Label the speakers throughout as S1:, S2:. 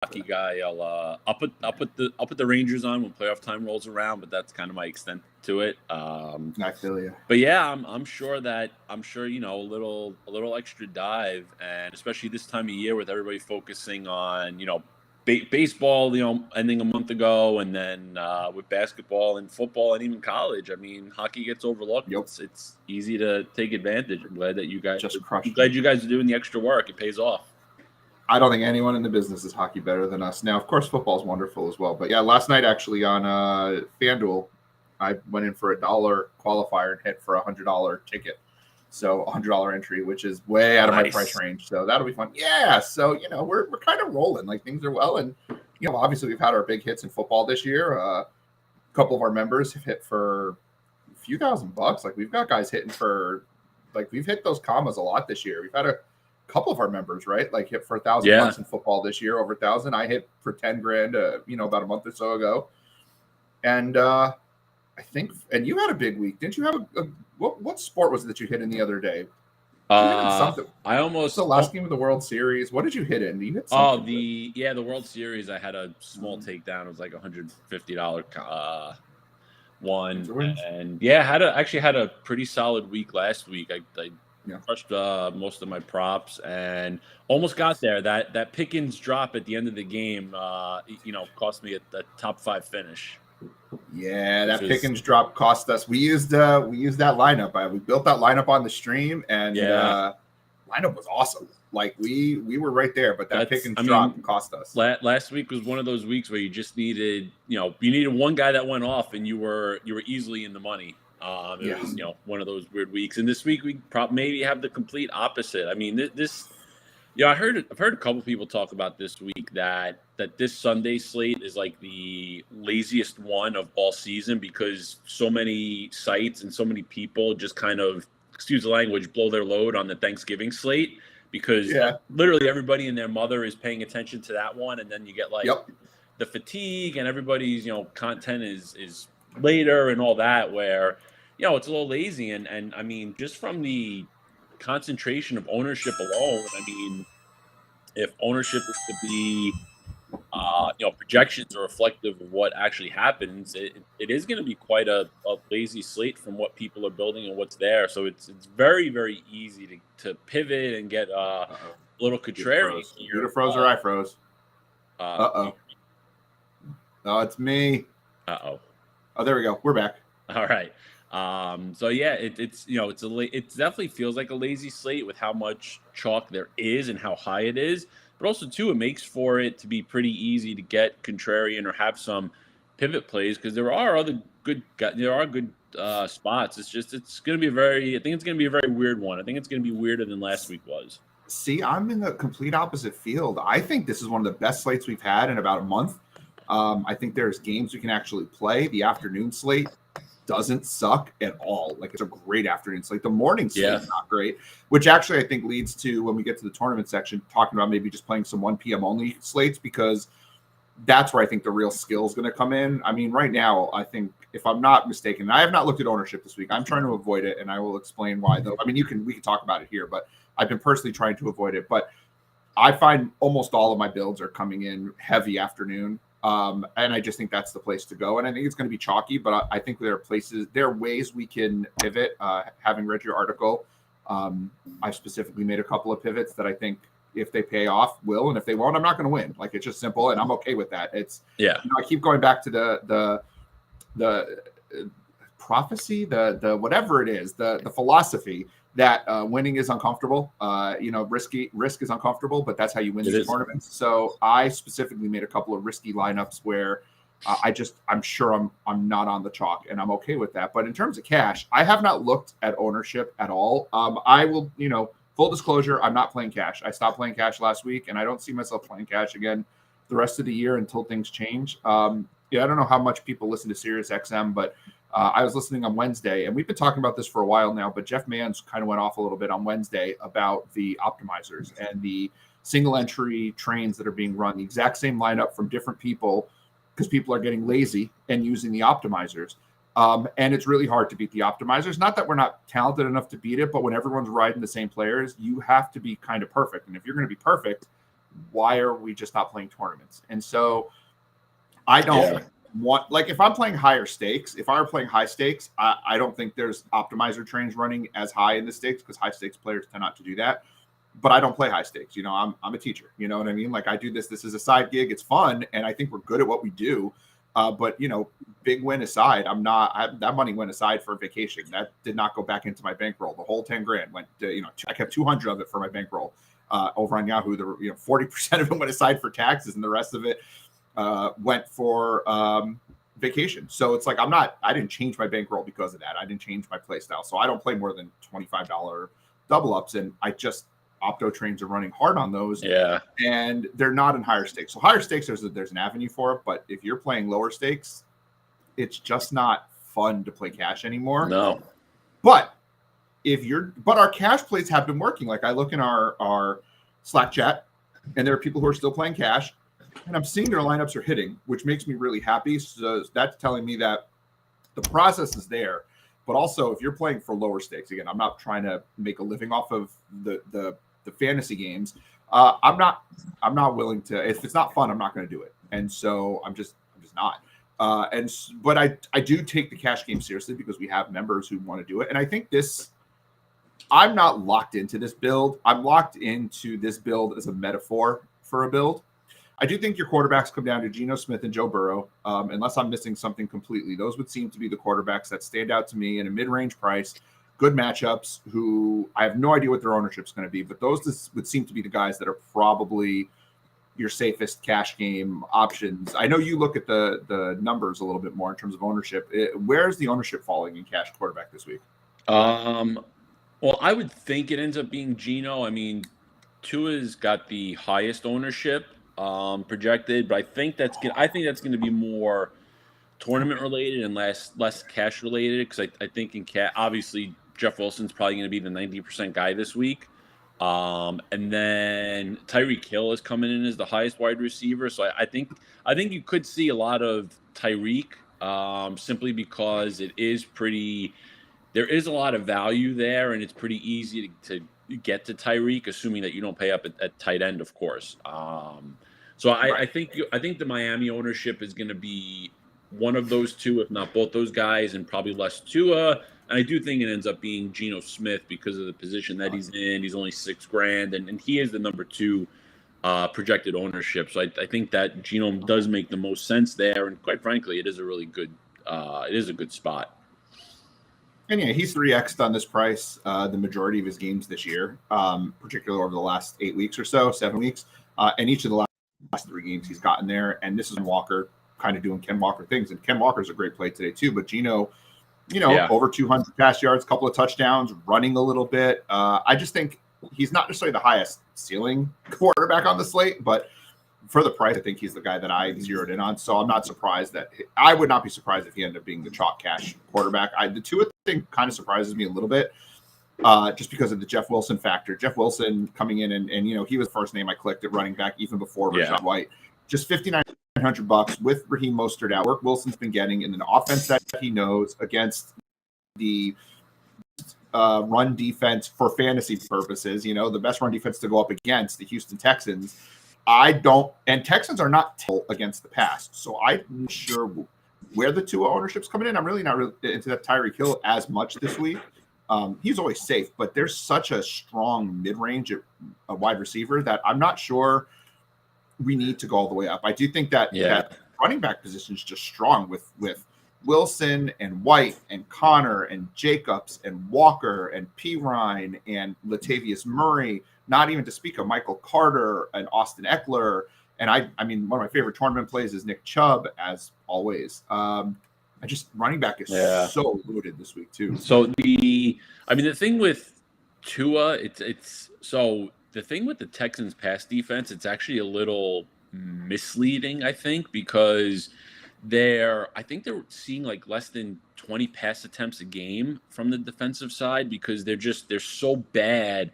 S1: hockey guy. I'll put the Rangers on when playoff time rolls around, but that's kind of my extent to it.
S2: I feel you.
S1: But yeah, I'm sure a little extra dive, and especially this time of year with everybody focusing on baseball, ending a month ago, and then with basketball and football and even college. I mean, hockey gets overlooked.
S2: Yep.
S1: It's easy to take advantage. I'm glad you guys are doing the extra work. It pays off.
S2: I don't think anyone in the business is hockey better than us. Now, of course, football is wonderful as well. But yeah, last night actually on FanDuel, I went in for $1 qualifier and hit for $100 ticket. So $100 entry, which is way out of my price range. So that'll be fun. Yeah. So, we're kind of rolling. Like, things are well. And, obviously we've had our big hits in football this year. A couple of our members have hit for a few $1,000. Like, we've got guys hitting for, like, we've hit those commas a lot this year. We've had a couple of our members, right? Like, hit for $1,000 in football this year, over 1,000. I hit for 10 grand, about a month or so ago. And, I think, and you had a big week. Didn't you have what sport was it that you hit in the other day?
S1: I almost
S2: the last game of the World Series. What did you hit in? You hit
S1: the World Series. I had a small takedown. It was like $150 one, and actually had a pretty solid week last week. I crushed most of my props and almost got there. That Pickens drop at the end of the game, cost me a top 5 finish.
S2: Yeah, that Pickens drop cost us. We used that lineup. We built that lineup on the stream, and lineup was awesome. Like, we were right there, but that Pickens drop cost us.
S1: Last week was one of those weeks where you just needed, you needed one guy that went off, and you were easily in the money. It was one of those weird weeks, and this week we maybe have the complete opposite. I mean, I've heard a couple people talk about this week that this Sunday slate is like the laziest one of all season because so many sites and so many people just kind of, excuse the language, blow their load on the Thanksgiving slate because literally everybody and their mother is paying attention to that one, and then you get the fatigue and everybody's content is later and all that where it's a little lazy and I mean just from the concentration of ownership alone. I mean, if ownership is to be, projections are reflective of what actually happens, it is going to be quite a lazy slate from what people are building and what's there. So it's very, very easy to pivot and get a little contrarian.
S2: You froze or I froze? No, it's me.
S1: Oh,
S2: there we go. We're back.
S1: All right. So yeah, it definitely feels like a lazy slate with how much chalk there is and how high it is, but also too, it makes for it to be pretty easy to get contrarian or have some pivot plays because there are good spots. It's going to be I think it's going to be a very weird one. I think it's going to be weirder than last week was.
S2: See, I'm in the complete opposite field. I think this is one of the best slates we've had in about a month. I think there's games we can actually play. The afternoon slate doesn't suck at all. Like, it's a great afternoon slate. The morning slate is not great, which actually I think leads to when we get to the tournament section, talking about maybe just playing some 1 p.m. only slates because that's where I think the real skill is going to come in. I mean, right now, I think if I'm not mistaken, and I have not looked at ownership this week. I'm trying to avoid it, and I will explain why. Though, I mean, we can talk about it here, but I've been personally trying to avoid it. But I find almost all of my builds are coming in heavy afternoon. And I just think that's the place to go. And I think it's going to be chalky, but I think there are ways we can pivot. Having read your article, I specifically made a couple of pivots that I think if they pay off will, and if they won't, I'm not going to win. Like, it's just simple, and I'm okay with that. It's I keep going back to the prophecy, the whatever it is, the philosophy that winning is uncomfortable. Risk is uncomfortable, but that's how you win these tournaments. So I specifically made a couple of risky lineups where I'm sure I'm not on the chalk, and I'm okay with that. But in terms of cash, I have not looked at ownership at all. I will, full disclosure, I'm not playing cash. I stopped playing cash last week, and I don't see myself playing cash again the rest of the year until things change. I don't know how much people listen to SiriusXM, but I was listening on Wednesday, and we've been talking about this for a while now, but Jeff Manns kind of went off a little bit on Wednesday about the optimizers and the single entry trains that are being run, the exact same lineup from different people because people are getting lazy and using the optimizers. And it's really hard to beat the optimizers. Not that we're not talented enough to beat it, but when everyone's riding the same players, you have to be kind of perfect. And if you're going to be perfect, why are we just not playing tournaments? And so I don't want, like, if I'm playing higher stakes, if I were playing high stakes, I don't think there's optimizer trains running as high in the stakes because high stakes players tend not to do that. But I don't play high stakes. You know, I'm a teacher. You know what I mean? Like, I do this. This is a side gig. It's fun, and I think we're good at what we do. But you know, big win aside, that money went aside for a vacation. That did not go back into my bankroll. The whole 10 grand went to, you know, I kept 200 of it for my bankroll over on Yahoo. 40% of it went aside for taxes, and the rest of it went for vacation. So it's like, I didn't change my bankroll because of that. I didn't change my play style. So I don't play more than $25 double ups, and I just opto trains are running hard on those.
S1: Yeah.
S2: And they're not in higher stakes. So higher stakes, there's an avenue for it. But if you're playing lower stakes, it's just not fun to play cash anymore.
S1: No.
S2: But our cash plays have been working. Like, I look in our Slack chat, and there are people who are still playing cash, and I'm seeing their lineups are hitting, which makes me really happy. So that's telling me that the process is there. But also, if you're playing for lower stakes, again, I'm not trying to make a living off of the fantasy games. I'm not willing to. If it's not fun, I'm not going to do it. And so I'm just not. But I do take the cash game seriously because we have members who want to do it. And I think I'm not locked into this build. I'm locked into this build as a metaphor for a build. I do think your quarterbacks come down to Geno Smith and Joe Burrow, unless I'm missing something completely. Those would seem to be the quarterbacks that stand out to me in a mid-range price, good matchups, who I have no idea what their ownership is going to be, but those would seem to be the guys that are probably your safest cash game options. I know you look at the numbers a little bit more in terms of ownership. Where's the ownership falling in cash quarterback this week?
S1: Well, I would think it ends up being Geno. I mean, Tua's got the highest ownership projected, but I think that's going to be more tournament related and less cash related, because I think in cash, obviously Jeff Wilson's probably going to be the 90% guy this week, and then Tyreek Hill is coming in as the highest wide receiver, so I think you could see a lot of Tyreek, simply because there is a lot of value there, and it's pretty easy to get to Tyreek, assuming that you don't pay up at tight end, of course. So I think the Miami ownership is going to be one of those two, if not both those guys, and probably less Tua. And I do think it ends up being Geno Smith because of the position that he's in. He's only $6,000, and he is the number 2 projected ownership. So I think that Geno does make the most sense there. And quite frankly, it is a really good spot.
S2: And yeah, he's 3x'd on this price the majority of his games this year, particularly over the last 8 weeks or so, 7 weeks. And each of the last 3 games he's gotten there. And this is Walker kind of doing Ken Walker things. And Ken Walker's a great play today too. But Geno, over 200 pass yards, a couple of touchdowns, running a little bit. I just think he's not necessarily the highest ceiling quarterback on the slate, but for the price, I think he's the guy that I zeroed in on. So I'm not surprised I would not be surprised if he ended up being the chalk cash quarterback. The Tua thing kind of surprises me a little bit, just because of the Jeff Wilson factor. Jeff Wilson coming in and he was the first name I clicked at running back even before Rashad White. Just $5,900 with Raheem Mostert out. Work Wilson's been getting in an offense that he knows against the run defense for fantasy purposes. The best run defense to go up against, the Houston Texans. And Texans are not against the pass. So I'm not sure where the Tua ownership's coming in. I'm really not into that Tyreek Hill as much this week. He's always safe, but there's such a strong mid-range at a wide receiver that I'm not sure we need to go all the way up. I do think that running back position is just strong with Wilson and White and Connor and Jacobs and Walker and Pirine and Latavius Murray, not even to speak of Michael Carter and Austin Eckler. And I mean, one of my favorite tournament plays is Nick Chubb, as always. Running back is so loaded this week too.
S1: So the thing with Tua, the thing with the Texans pass defense, it's actually a little misleading, I think, because they're seeing like less than 20 pass attempts a game from the defensive side, because they're so bad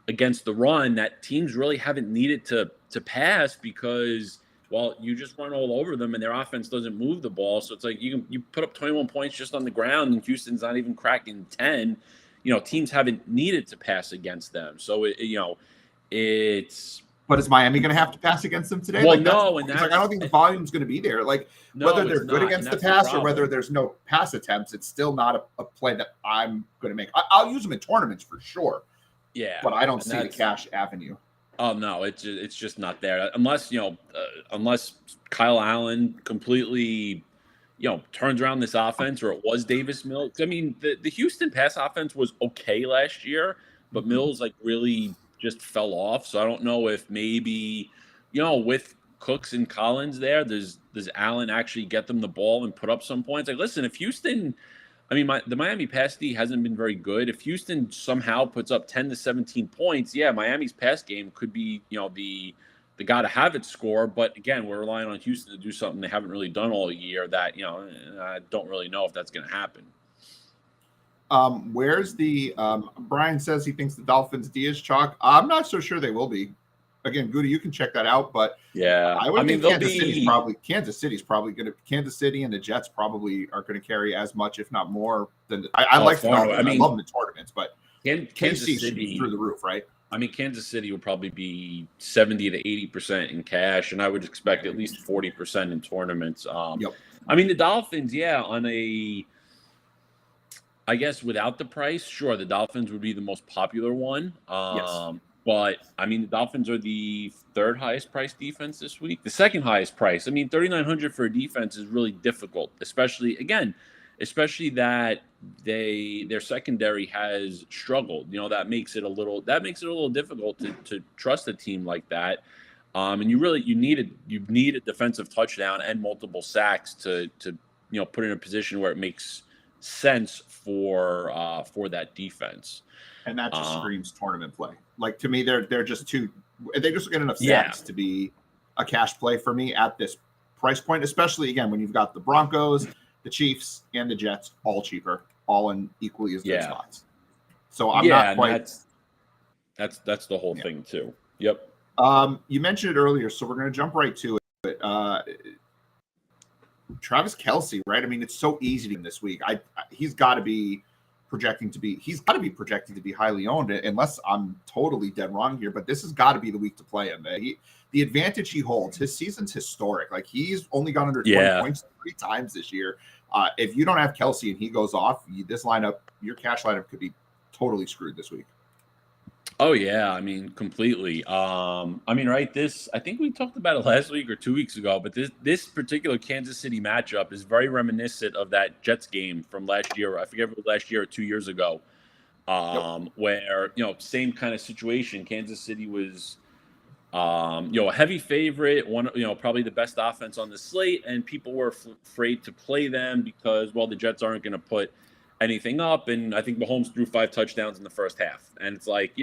S1: against the run that teams really haven't needed to pass, because you just run all over them and their offense doesn't move the ball. So it's like you put up 21 points just on the ground and Houston's not even cracking 10. Teams haven't needed to pass against them. So it's
S2: But is Miami going to have to pass against them today?
S1: Well,
S2: like,
S1: no, and
S2: that's like I don't think the volume's going to be there. Like whether they're good against the pass or whether there's no pass attempts, it's still not a play that I'm going to make. I'll use them in tournaments for sure.
S1: Yeah,
S2: but I don't see the cash avenue.
S1: Oh no, it's just not there unless unless Kyle Allen completely turns around this offense, or it was Davis Mills. I mean, the Houston pass offense was okay last year, but Mills like really just fell off. So I don't know if maybe with Cooks and Collins there, does Allen actually get them the ball and put up some points? Like, listen, if Houston. I mean, the Miami pass D hasn't been very good. If Houston somehow puts up 10 to 17 points, yeah, Miami's pass game could be, the got to have it score. But again, we're relying on Houston to do something they haven't really done all year. That I don't really know if that's going to happen.
S2: Where's the Brian says he thinks the Dolphins D is chalk. I'm not so sure they will be. Again, Gutta, you can check that out, but
S1: yeah,
S2: I mean, Kansas City's probably going to. Kansas City and the Jets probably are going to carry as much, if not more, than I like the Dolphins. I love them in tournaments, but
S1: Kansas City
S2: should be through the roof, right?
S1: I mean, Kansas City will probably be 70 to 80% in cash, and I would expect at least 40% in tournaments.
S2: Yep.
S1: I mean, the Dolphins, on I guess without the price, sure, the Dolphins would be the most popular one.
S2: Yes.
S1: But, I mean, the Dolphins are the third highest priced defense this week. The second highest price. I mean, $3,900 for a defense is really difficult, especially that their secondary has struggled. That makes it a little difficult to trust a team like that. And you need a defensive touchdown and multiple sacks to put in a position where it makes sense for that defense.
S2: And that just screams tournament play. Like, to me, they're just they just get enough sacks to be a cash play for me at this price point, especially again when you've got the Broncos, the Chiefs, and the Jets all cheaper, all in equally as good spots. So I'm not quite.
S1: That's the whole thing too. Yep.
S2: You mentioned it earlier, so we're going to jump right to it. Travis Kelce, right? I mean, it's so easy to this week. He's got to be projecting to be highly owned, unless I'm totally dead wrong here, but this has got to be the week to play him. The advantage he holds, his season's historic. Like, he's only gone under 20 points 3 times this year. If you don't have Kelce and he goes off, this lineup, your cash lineup could be totally screwed this week.
S1: Oh yeah, I mean, completely. I mean, right? I think we talked about it last week or 2 weeks ago, but this particular Kansas City matchup is very reminiscent of that Jets game from last year. I forget if it was last year or 2 years ago, where same kind of situation. Kansas City was, a heavy favorite, probably the best offense on the slate, and people were afraid to play them because, well, the Jets aren't going to put anything up, and I think Mahomes threw 5 touchdowns in the first half, and it's like,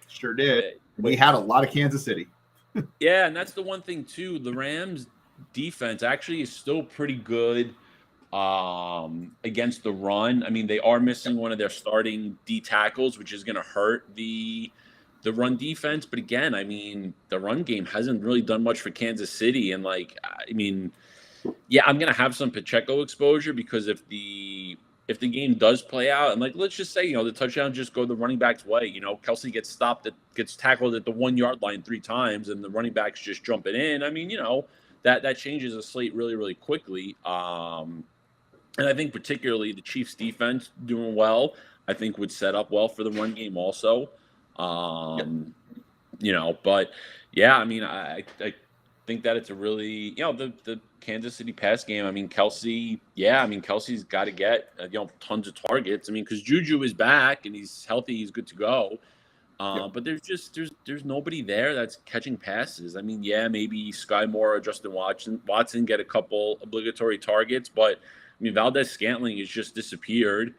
S2: sure did. We had a lot of Kansas City.
S1: Yeah, and that's the one thing too. The Rams defense actually is still pretty good against the run. I mean, they are missing one of their starting D tackles, which is going to hurt the run defense. But again, I mean, the run game hasn't really done much for Kansas City, and like, I mean, yeah, I'm going to have some Pacheco exposure because if the game does play out, and like, let's just say, the touchdown just go the running back's way, Kelce gets tackled at the 1 yard line 3 times and the running back's just jumping in. I mean, that changes a slate really, really quickly. And I think particularly the Chiefs defense doing well, I think would set up well for the run game also. But yeah, I mean, I think that it's a really, the Kansas City pass game. I mean, Kelce's got to get, tons of targets. I mean, because Juju is back and he's healthy, he's good to go. But there's nobody there that's catching passes. I mean, yeah, maybe Sky Moore or Justin Watson get a couple obligatory targets, but I mean, Valdez-Scantling has just disappeared.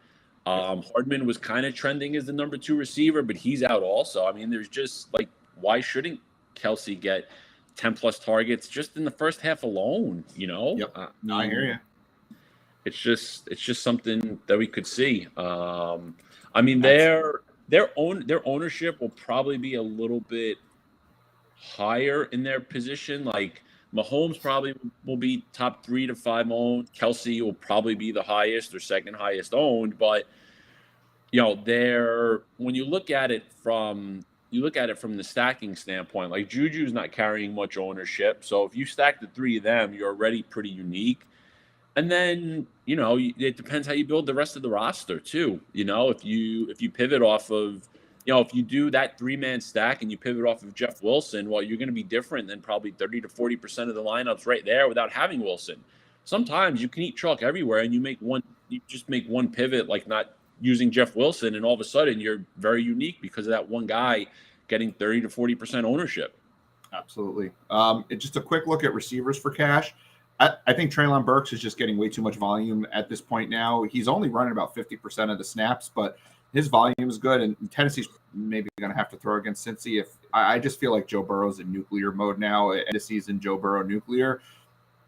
S1: Hardman was kind of trending as the number 2 receiver, but he's out also. I mean, there's just like, why shouldn't Kelce get 10+ targets just in the first half alone?
S2: Yep. I hear you.
S1: It's just something that we could see. I mean, their ownership will probably be a little bit higher in their position. Like, Mahomes probably will be top 3 to 5 owned. Kelce will probably be the highest or second highest owned. But when you look at it from look at it from the stacking standpoint, like Juju's not carrying much ownership. So if you stack the three of them, you're already pretty unique. And then, it depends how you build the rest of the roster too. If you pivot off of, if you do that 3-man stack and you pivot off of Jeff Wilson, well, you're going to be different than probably 30 to 40% of the lineups right there without having Wilson. Sometimes you can eat chalk everywhere and you just make one pivot, like not using Jeff Wilson, and all of a sudden you're very unique because of that one guy getting 30 to 40% ownership.
S2: Absolutely. Just a quick look at receivers for cash. I think Treylon Burks is just getting way too much volume at this point now. He's only running about 50% of the snaps, but his volume is good, and Tennessee's maybe going to have to throw against Cincy. I just feel like Joe Burrow's in nuclear mode now. End of season, Joe Burrow nuclear.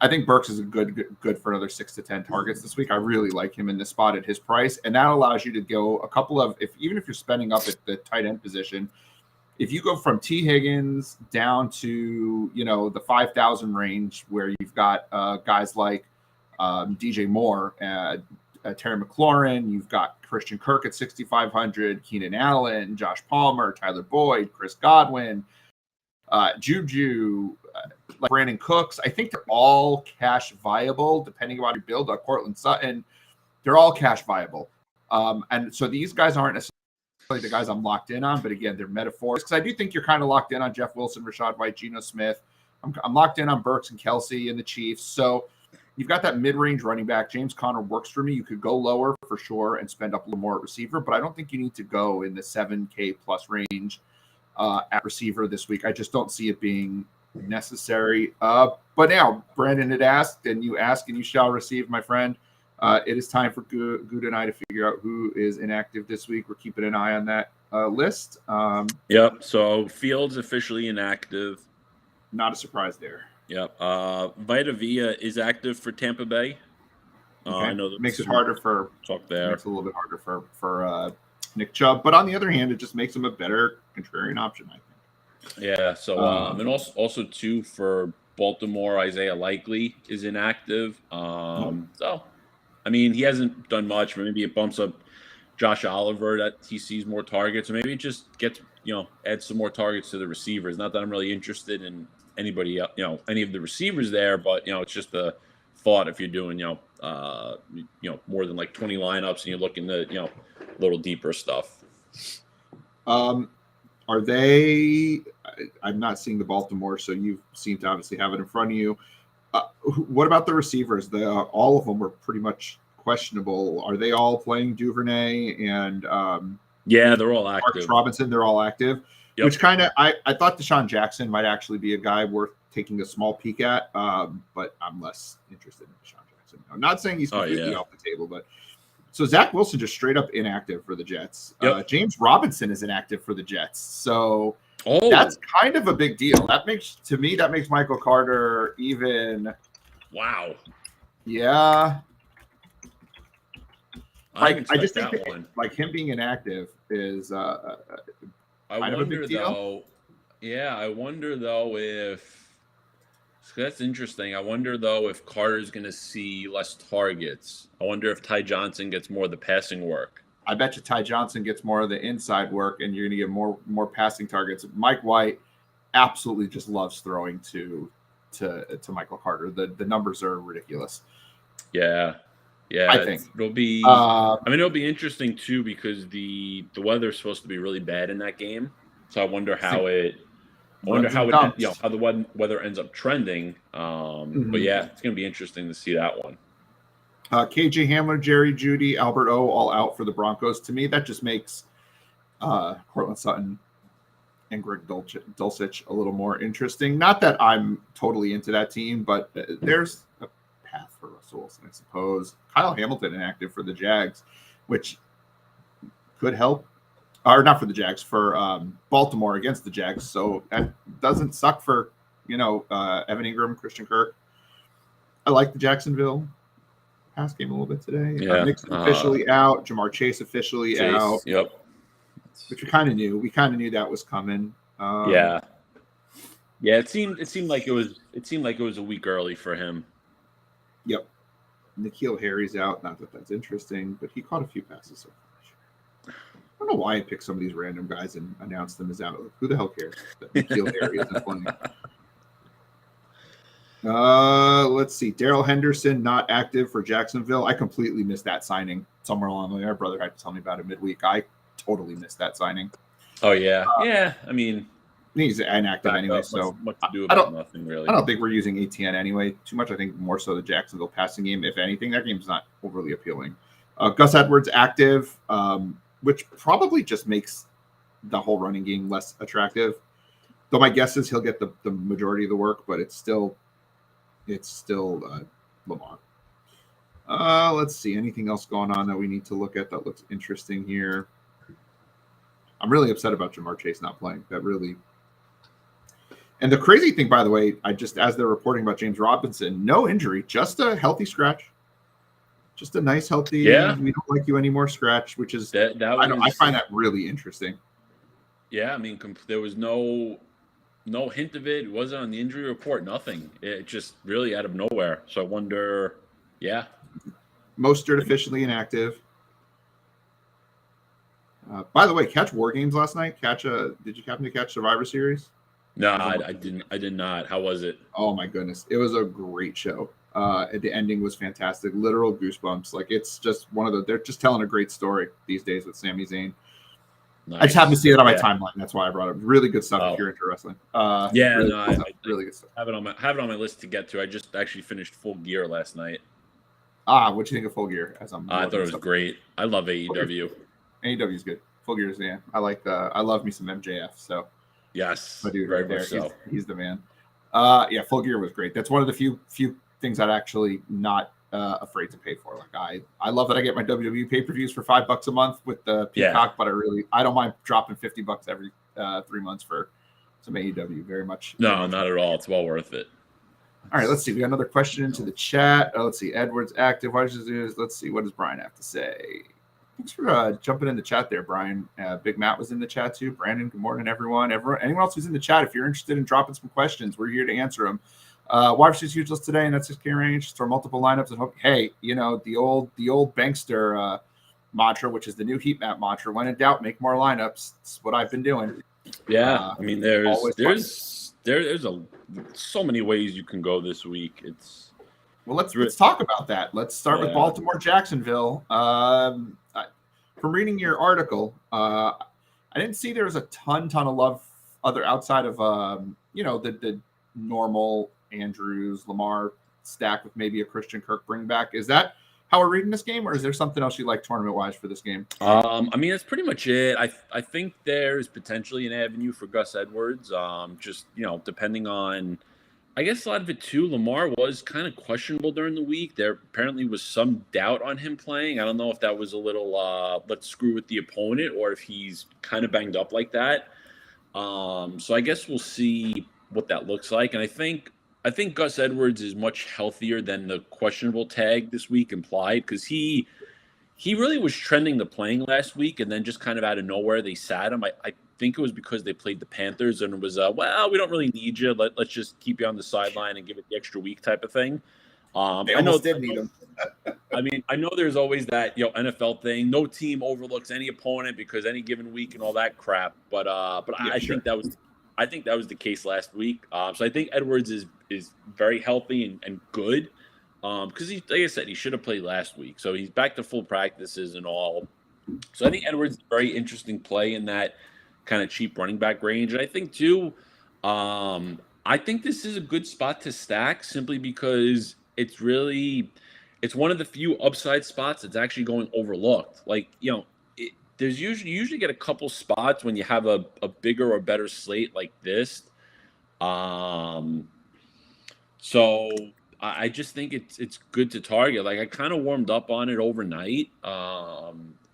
S2: I think Burks is a good for another 6 to 10 targets this week. I really like him in this spot at his price, and that allows you to go a couple of even if you're spending up at the tight end position. If you go from T. Higgins down to, the 5,000 range where you've got guys like DJ Moore, Terry McLaurin, you've got Christian Kirk at 6,500, Keenan Allen, Josh Palmer, Tyler Boyd, Chris Godwin, Juju, like Brandon Cooks. I think they're all cash viable depending on your build. Cortland Sutton, they're all cash viable. And so these guys aren't necessarily the guys I'm locked in on, but again, they're metaphors because I do think you're kind of locked in on Jeff Wilson, Rachaad White, Geno Smith. I'm locked in on Burks and Kelsey and the Chiefs. So you've got that mid-range running back. James Conner works for me. You could go lower for sure and spend up a little more at receiver, but I don't think you need to go in the 7K plus range at receiver this week. I just don't see it being necessary. But now Brandon had asked, and you ask and you shall receive, my friend. It is time for Gutta and I to figure out who is inactive this week. We're keeping an eye on that list.
S1: Yep. So Fields officially inactive.
S2: Not a surprise there.
S1: Yep. Vita Vea is active for Tampa Bay.
S2: Okay.
S1: I know that
S2: makes it harder for
S1: talk there.
S2: Makes it a little bit harder for Nick Chubb, but on the other hand, it just makes him a better contrarian option, I think.
S1: Yeah. So and also too for Baltimore, Isaiah Likely is inactive. So. I mean, he hasn't done much, but maybe it bumps up Josh Oliver that he sees more targets, or maybe it just gets, adds some more targets to the receivers. Not that I'm really interested in anybody else, any of the receivers there, but, it's just a thought if you're doing, more than like 20 lineups and you're looking at, a little deeper stuff.
S2: Are they, I'm not seeing the Baltimore, so you seem to obviously have it in front of you. What about the receivers? All of them were pretty much questionable. Are they all playing Duvernay and
S1: yeah, they're all active.
S2: Marcus Robinson, they're all active. Yep. Which kind of I thought Deshaun Jackson might actually be a guy worth taking a small peek at, but I'm less interested in Deshaun Jackson. I'm not saying he's completely off the table, but so Zach Wilson just straight up inactive for the Jets. Yep. James Robinson is inactive for the Jets. So that's kind of a big deal. That makes Michael Carter even.
S1: Wow.
S2: Yeah.
S1: I
S2: just think that, like him being inactive is
S1: I wonder though. Yeah, I wonder though if that's interesting. I wonder though if Carter's going to see less targets. I wonder if Ty Johnson gets more of the passing work.
S2: I bet you Ty Johnson gets more of the inside work, and you're going to get more passing targets. Mike White absolutely just loves throwing to Michael Carter. The numbers are ridiculous.
S1: Yeah,
S2: I think
S1: it'll be. It'll be interesting too because the weather is supposed to be really bad in that game. So I wonder how how the weather ends up trending. But yeah, it's going to be interesting to see that one.
S2: KJ Hamler, Jerry Jeudy, Albert O all out for the Broncos. To me, that just makes Cortland Sutton and Greg Dulcich a little more interesting. Not that I'm totally into that team, but there's a path for Russell Wilson, I suppose. Kyle Hamilton inactive for the Jags, which could help. Or not for the Jags, for Baltimore against the Jags. So that doesn't suck for, Evan Ingram, Christian Kirk. I like the Jacksonville pass game a little bit today.
S1: Yeah.
S2: Nixon officially out. Jamar Chase officially out.
S1: Yep.
S2: Which we kind of knew. We kind of knew that was coming.
S1: Yeah. It seemed like it was a week early for him.
S2: Yep. N'Keal Harry's out. Not that that's interesting, but he caught a few passes so far. don't know why I picked some of these random guys and announced them as out. Who the hell cares that N'Keal Harry isn't playing? Let's see. Darrell Henderson not active for Jacksonville. I completely missed that signing somewhere along the way. Our brother had to tell me about it midweek. I totally missed that signing.
S1: Oh yeah, yeah. I mean,
S2: he's inactive anyway, so
S1: much to do about nothing really.
S2: I don't think we're using ATN anyway too much. I think more so the Jacksonville passing game. If anything, that game's not overly appealing. Gus Edwards active, which probably just makes the whole running game less attractive. Though my guess is he'll get the majority of the work, but it's still Lamar. Let's see. Anything else going on that we need to look at that looks interesting here? I'm really upset about Jamar Chase not playing. That really. And the crazy thing, by the way, as they're reporting about James Robinson, no injury, just a healthy scratch. Just a nice, healthy, we don't like you anymore scratch, which is, I find that really interesting.
S1: Yeah, I mean, there was no hint of it. It wasn't on the injury report, nothing. It just really out of nowhere. So I wonder,
S2: Mostert officially inactive. By the way, catch War Games last night? Did you happen to catch Survivor Series?
S1: No, I didn't. I did not. How was it?
S2: Oh my goodness, it was a great show. The ending was fantastic. Literal goosebumps. Like it's just they're just telling a great story these days with Sami Zayn. Nice. I just happened to see it on my timeline. That's why I brought it. Really good stuff if you're into wrestling. Really good stuff.
S1: Have it on my list to get to. I just actually finished Full Gear last night.
S2: What'd you think of Full Gear?
S1: I thought it was great. I love AEW.
S2: AEW is good. Full Gear is I love me some MJF. So
S1: yes,
S2: my dude right there. So. He's the man. Full Gear was great. That's one of the few things I'd actually not afraid to pay for. Like I love that I get my WWE pay-per-views for $5 a month with the Peacock, but I don't mind dropping $50 every 3 months for some AEW. Very much.
S1: No, not at all. It's well worth it.
S2: All right, let's see. We got another question into the chat. Let's see. Edwards active. Let's see. What does Brian have to say? Thanks for jumping in the chat there, Brian. Big Matt was in the chat too. Brandon, good morning, everyone. Anyone else who's in the chat, if you're interested in dropping some questions, we're here to answer them. Wide receivers useless today, and that's 6K range. Throw multiple lineups and hope. Hey, the old Bankster mantra, which is the new heat map mantra. When in doubt, make more lineups. That's what I've been doing.
S1: Yeah, I mean, there's so many ways you can go this week.
S2: Let's talk about that. Let's start with Baltimore, Jacksonville. From reading your article, I didn't see there was a ton of love outside of the normal Andrews, Lamar stack with maybe a Christian Kirk bring back. Is that how we're reading this game, or is there something else you like tournament-wise for this game?
S1: I mean, that's pretty much it. I think there's potentially an avenue for Gus Edwards. Just depending on, I guess a lot of it too. Lamar was kind of questionable during the week. There apparently was some doubt on him playing. I don't know if that was a little let's screw with the opponent, or if he's kind of banged up like that. So I guess we'll see what that looks like. And I think Gus Edwards is much healthier than the questionable tag this week implied, because he really was trending to playing last week, and then just kind of out of nowhere they sat him. I think it was because they played the Panthers, and it was we don't really need you. Let's just keep you on the sideline and give it the extra week type of thing.
S2: They almost did need him.
S1: I mean, I know there's always that NFL thing. No team overlooks any opponent because any given week and all that crap. But I think that was the case last week. So I think Edwards is very healthy and good. Because like I said, he should have played last week. So he's back to full practices and all. So I think Edwards is a very interesting play in that kind of cheap running back range. And I think too, I think this is a good spot to stack simply because it's one of the few upside spots that's actually going overlooked. Like, there's you usually get a couple spots when you have a bigger or better slate like this. So I just think it's good to target. Like, I kind of warmed up on it overnight.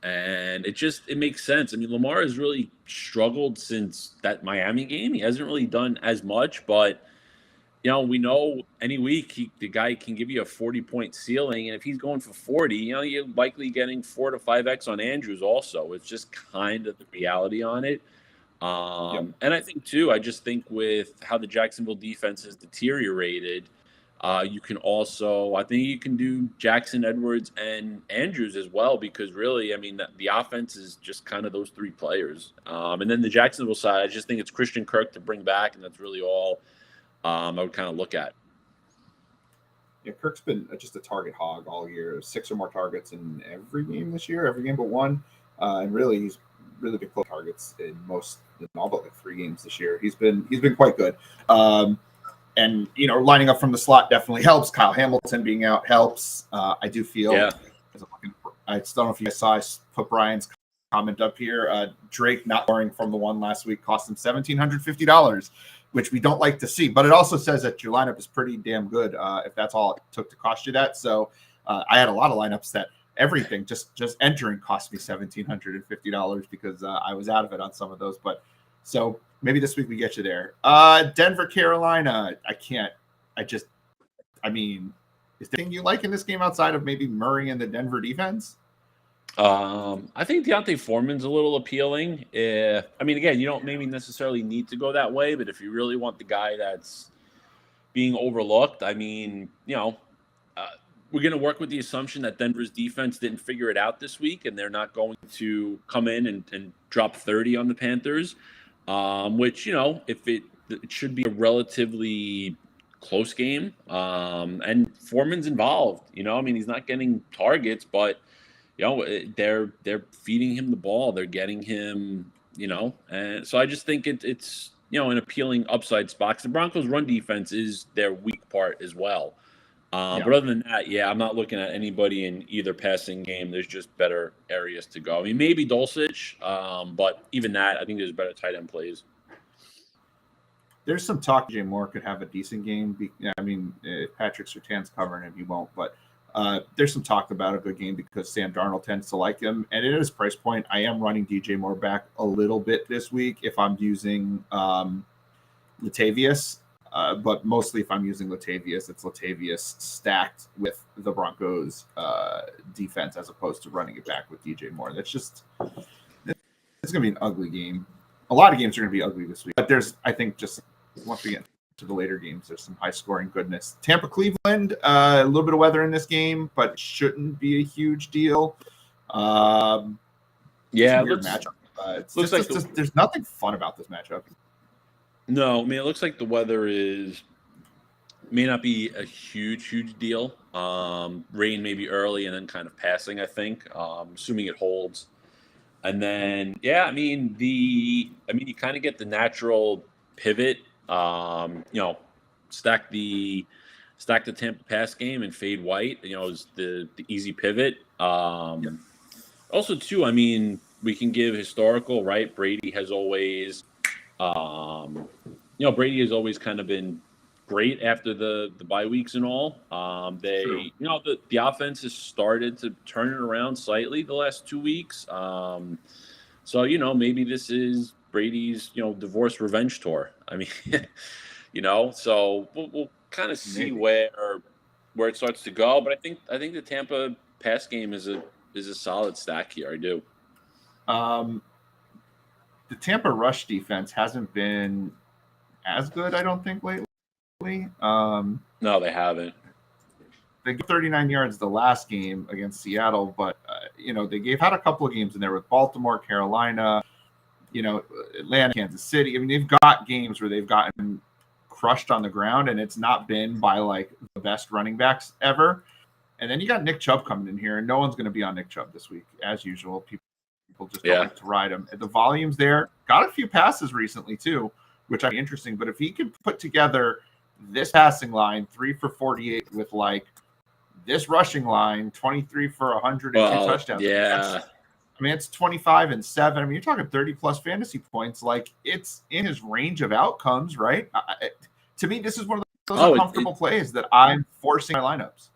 S1: And it makes sense. I mean, Lamar has really struggled since that Miami game. He hasn't really done as much, but we know any week the guy can give you a 40-point ceiling, and if he's going for 40, you're likely getting 4 to 5x on Andrews also. It's just kind of the reality on it. And I think too, I just think with how the Jacksonville defense has deteriorated, You can also, I think you can do Jackson, Edwards, and Andrews as well, because really, I mean, the offense is just kind of those three players. And then the Jacksonville side, I just think it's Christian Kirk to bring back, and that's really all I would kind of look at.
S2: Yeah, Kirk's been just a target hog all year. 6 or more targets in every game this year, every game but one. And really, he's really been close targets in all but like 3 games this year. He's been quite good. And, lining up from the slot definitely helps. Kyle Hamilton being out helps. I do feel, I still don't know if you guys saw, I put Brian's comment up here. Drake not scoring from the one last week cost him $1,750, which we don't like to see. But it also says that your lineup is pretty damn good if that's all it took to cost you that. So I had a lot of lineups that everything, just entering cost me $1,750 because I was out of it on some of those. But so maybe this week we get you there. Denver, Carolina. Is there anything you like in this game outside of maybe Murray and the Denver defense?
S1: I think Deontay Foreman's a little appealing. Again, you don't maybe necessarily need to go that way, but if you really want the guy that's being overlooked, we're going to work with the assumption that Denver's defense didn't figure it out this week, and they're not going to come in and drop 30 on the Panthers. Which, it should be a relatively close game. And Foreman's involved, he's not getting targets, but, they're feeding him the ball. They're getting him, and so I just think it's, an appealing upside spot. The Broncos' run defense is their weak part as well. But other than that, I'm not looking at anybody in either passing game. There's just better areas to go. Maybe Dulcich, but even that, I think there's better tight end plays.
S2: There's some talk DJ Moore could have a decent game. If Patrick Surtain's covering him, he won't. But there's some talk about a good game because Sam Darnold tends to like him. And at his price point, I am running DJ Moore back a little bit this week if I'm using Latavius. But mostly if I'm using Latavius, it's Latavius stacked with the Broncos defense as opposed to running it back with DJ Moore. It's going to be an ugly game. A lot of games are going to be ugly this week. But I think just once we get to the later games, there's some high-scoring goodness. Tampa, Cleveland, a little bit of weather in this game, but it shouldn't be a huge deal. Weird matchup. There's nothing fun about this matchup.
S1: No, it looks like the weather may not be a huge deal. Rain maybe early and then kind of passing, I think, assuming it holds. And then, you kind of get the natural pivot, stack the Tampa pass game and fade White, is the easy pivot. Also, too, we can give historical, right? Brady has always kind of been great after the bye weeks and all. The offense has started to turn it around slightly the last 2 weeks. So maybe this is Brady's divorce revenge tour. So we'll kind of see where it starts to go. But I think the Tampa pass game is a solid stack here. I do.
S2: The Tampa rush defense hasn't been as good, I don't think, lately.
S1: No, they haven't.
S2: They gave 39 yards the last game against Seattle, but they had a couple of games in there with Baltimore, Carolina, Atlanta, Kansas City. They've got games where they've gotten crushed on the ground, and it's not been by like the best running backs ever. And then you got Nick Chubb coming in here, and no one's going to be on Nick Chubb this week, as usual. People just don't like to ride him. The volume's there. Got a few passes recently too, which are interesting. But if he can put together this passing line, 3 for 48, with like this rushing line, 23 for 100 and 2 touchdowns.
S1: Yeah.
S2: It's 25 and 7. You're talking 30 plus fantasy points. Like, it's in his range of outcomes, right? To me, this is one of those uncomfortable plays that I'm forcing my lineups.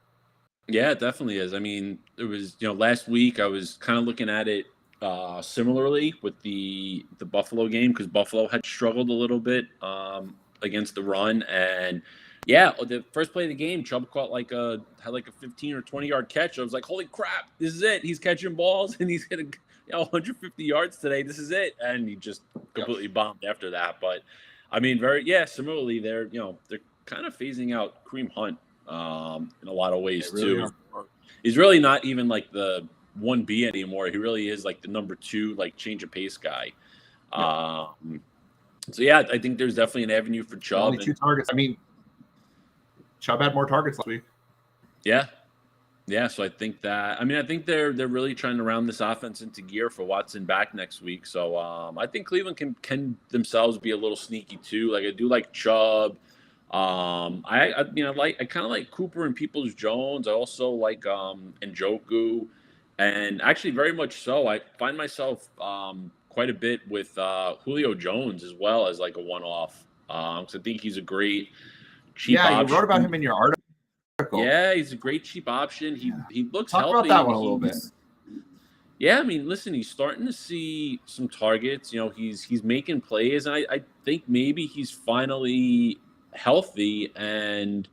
S1: Yeah, it definitely is. It was, last week I was kind of looking at it similarly with the Buffalo game, because Buffalo had struggled a little bit against the run. And the first play of the game, Chubb caught had a 15 or 20 yard catch. I was like, holy crap, this is it. He's catching balls and he's hitting 150 yards today. This is it. And he just completely bombed after that. But similarly, they're kind of phasing out Kareem Hunt in a lot of ways
S2: really
S1: too. He's really not even like the 1B anymore. He really is like the number 2, like change of pace guy. So yeah, I think there's definitely an avenue for Chubb.
S2: Only 2 targets. I mean, Chubb had more targets last week.
S1: Yeah. Yeah, so I think they're really trying to round this offense into gear for Watson back next week. So I think Cleveland can themselves be a little sneaky too. Like I do like Chubb. I kind of like Cooper and Peoples Jones. I also like Njoku, and actually very much so. I find myself quite a bit with Julio Jones as well as like a one-off. So I think he's a great cheap option.
S2: You wrote about him in your article.
S1: Yeah, he's a great cheap option. He looks
S2: Talk
S1: healthy.
S2: about that one a little bit.
S1: Yeah, I mean, listen, he's starting to see some targets. You know, he's making plays, and I think maybe he's finally healthy. And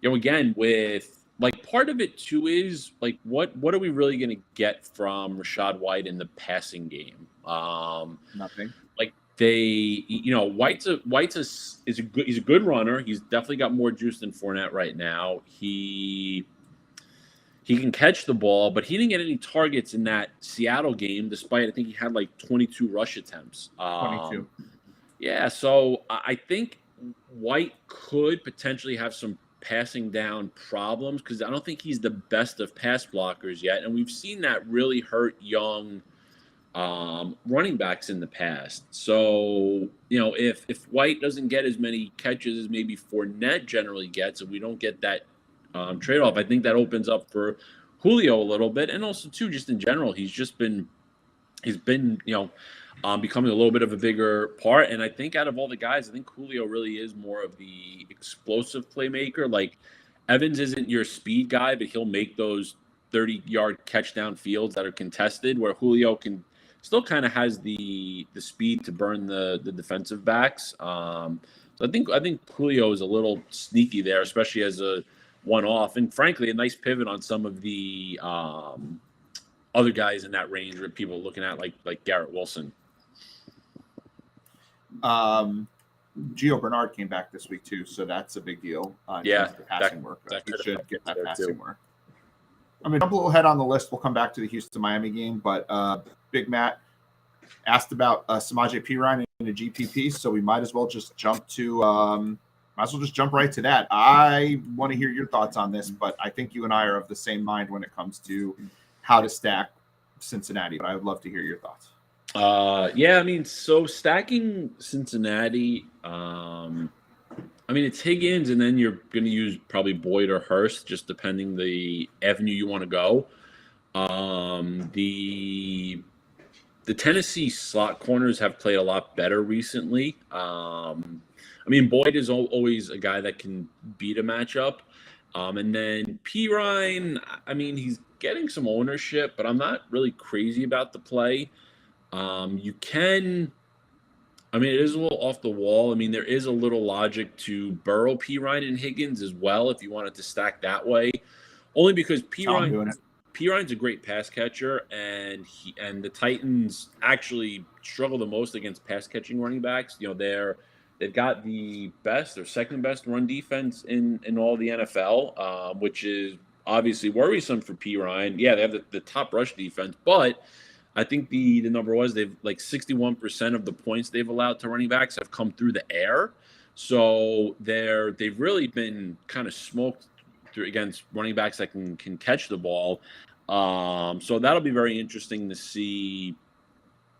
S1: you know, again, with like part of it too is like what are we really going to get from Rachaad White in the passing game?
S2: Nothing.
S1: Like White's he's a good runner. He's definitely got more juice than Fournette right now. He can catch the ball, but he didn't get any targets in that Seattle game, despite I think he had like 22 rush attempts.
S2: 22.
S1: Yeah, so I think White could potentially have some passing down problems because I don't think he's the best of pass blockers yet, and we've seen that really hurt young running backs in the past. So, you know, if White doesn't get as many catches as maybe Fournette generally gets, and we don't get that trade-off, I think that opens up for Julio a little bit, and also too, just in general, he's been becoming a little bit of a bigger part. And I think out of all the guys, I think Julio really is more of the explosive playmaker. Like Evans isn't your speed guy, but he'll make those 30-yard catch down fields that are contested, where Julio can still kind of has the speed to burn the defensive backs. So I think Julio is a little sneaky there, especially as a one-off, and frankly, a nice pivot on some of the other guys in that range where people are looking at like Garrett Wilson.
S2: Gio Bernard came back this week too, so that's a big deal. In terms of the passing work. That should get that passing work. I mean, jump a little ahead on the list. We'll come back to the Houston-Miami game, but Big Matt asked about Samaje Perine in the GPP, so we might as well just jump right to that. I want to hear your thoughts on this, but I think you and I are of the same mind when it comes to how to stack Cincinnati, but I would love to hear your thoughts.
S1: Yeah, I mean, so stacking Cincinnati, I mean, it's Higgins, and then you're going to use probably Boyd or Hurst, just depending the avenue you want to go. The Tennessee slot corners have played a lot better recently. I mean, Boyd is always a guy that can beat a matchup. And then Perine, I mean, he's getting some ownership, but I'm not really crazy about the play. It is a little off the wall. I mean, there is a little logic to Burrow, Perine, and Higgins as well if you wanted to stack that way. Only because Perine's a great pass catcher, and the Titans actually struggle the most against pass catching running backs. You know, they've got the best or second best run defense in all the NFL, which is obviously worrisome for Perine. Yeah, they have the top rush defense, but I think the number was they've like 61% of the points they've allowed to running backs have come through the air. So they've really been kind of smoked against running backs that can catch the ball. So that'll be very interesting to see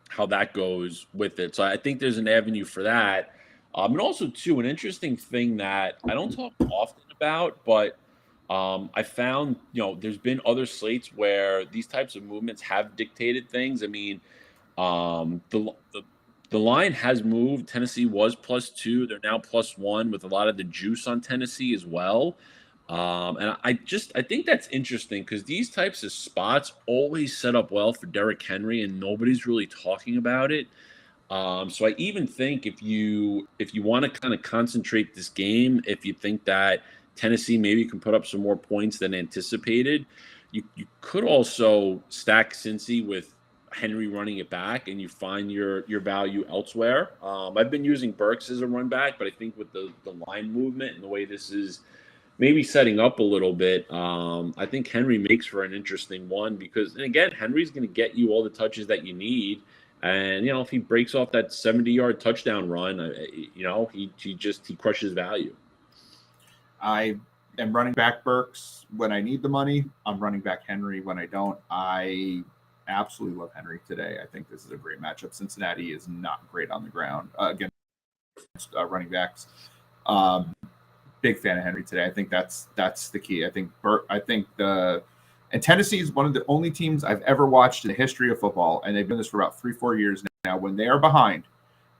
S1: how that goes with it. So I think there's an avenue for that. And also, too, an interesting thing that I don't talk often about, but I found, there's been other slates where these types of movements have dictated things. I mean, the line has moved. Tennessee was +2. They're now +1 with a lot of the juice on Tennessee as well. And I think that's interesting because these types of spots always set up well for Derrick Henry, and nobody's really talking about it. So I even think if you want to kind of concentrate this game, if you think that Tennessee maybe can put up some more points than anticipated, you could also stack Cincy with Henry running it back, and you find your value elsewhere. I've been using Burks as a run back, but I think with the line movement and the way this is maybe setting up a little bit. I think Henry makes for an interesting one because, and again, Henry's going to get you all the touches that you need. And, if he breaks off that 70-yard touchdown run, he crushes value.
S2: I am running back Burks when I need the money. I'm running back Henry when I don't. I absolutely love Henry today. I think this is a great matchup. Cincinnati is not great on the ground against running backs. Big fan of Henry today. I think that's the key. I think Tennessee is one of the only teams I've ever watched in the history of football, and they've been this for about 3-4 years now. When they are behind,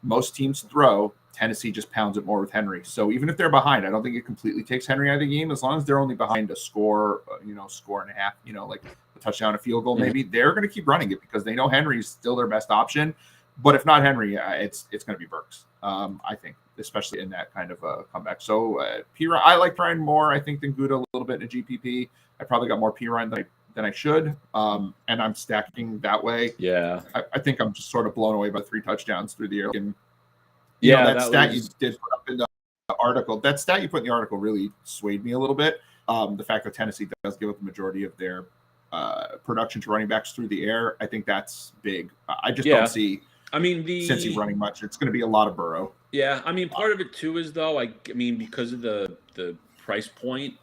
S2: most teams throw. Tennessee just pounds it more with Henry. So even if they're behind, I don't think it completely takes Henry out of the game. As long as they're only behind a score, score and a half, like a touchdown, a field goal, maybe they're going to keep running it because they know Henry is still their best option. But if not Henry, it's going to be Burks. I think, especially in that kind of a comeback. So I like Pirine more, I think, than Gutta a little bit in a GPP. I probably got more Pirine than I should, and I'm stacking that way.
S1: Yeah,
S2: I think I'm just sort of blown away by 3 touchdowns through the air. And that stat you did put up in the article, that stat you put in the article really swayed me a little bit. The fact that Tennessee does give up the majority of their production to running backs through the air, I think that's big. I just don't see. Since he's running much, it's going to be a lot of Burrow.
S1: Yeah, part of it too is though, because of the price point,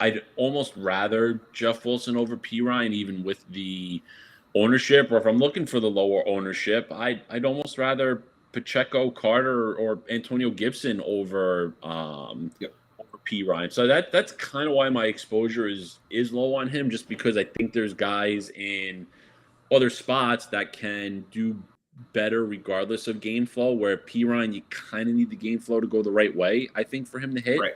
S1: I'd almost rather Jeff Wilson over Pirine, even with the ownership. Or if I'm looking for the lower ownership, I'd almost rather Pacheco, Carter, or Antonio Gibson over Pirine. So that's kind of why my exposure is low on him, just because I think there's guys in other spots that can do better regardless of game flow, where Pirine, you kind of need the game flow to go the right way, I think, for him to hit.
S2: Right.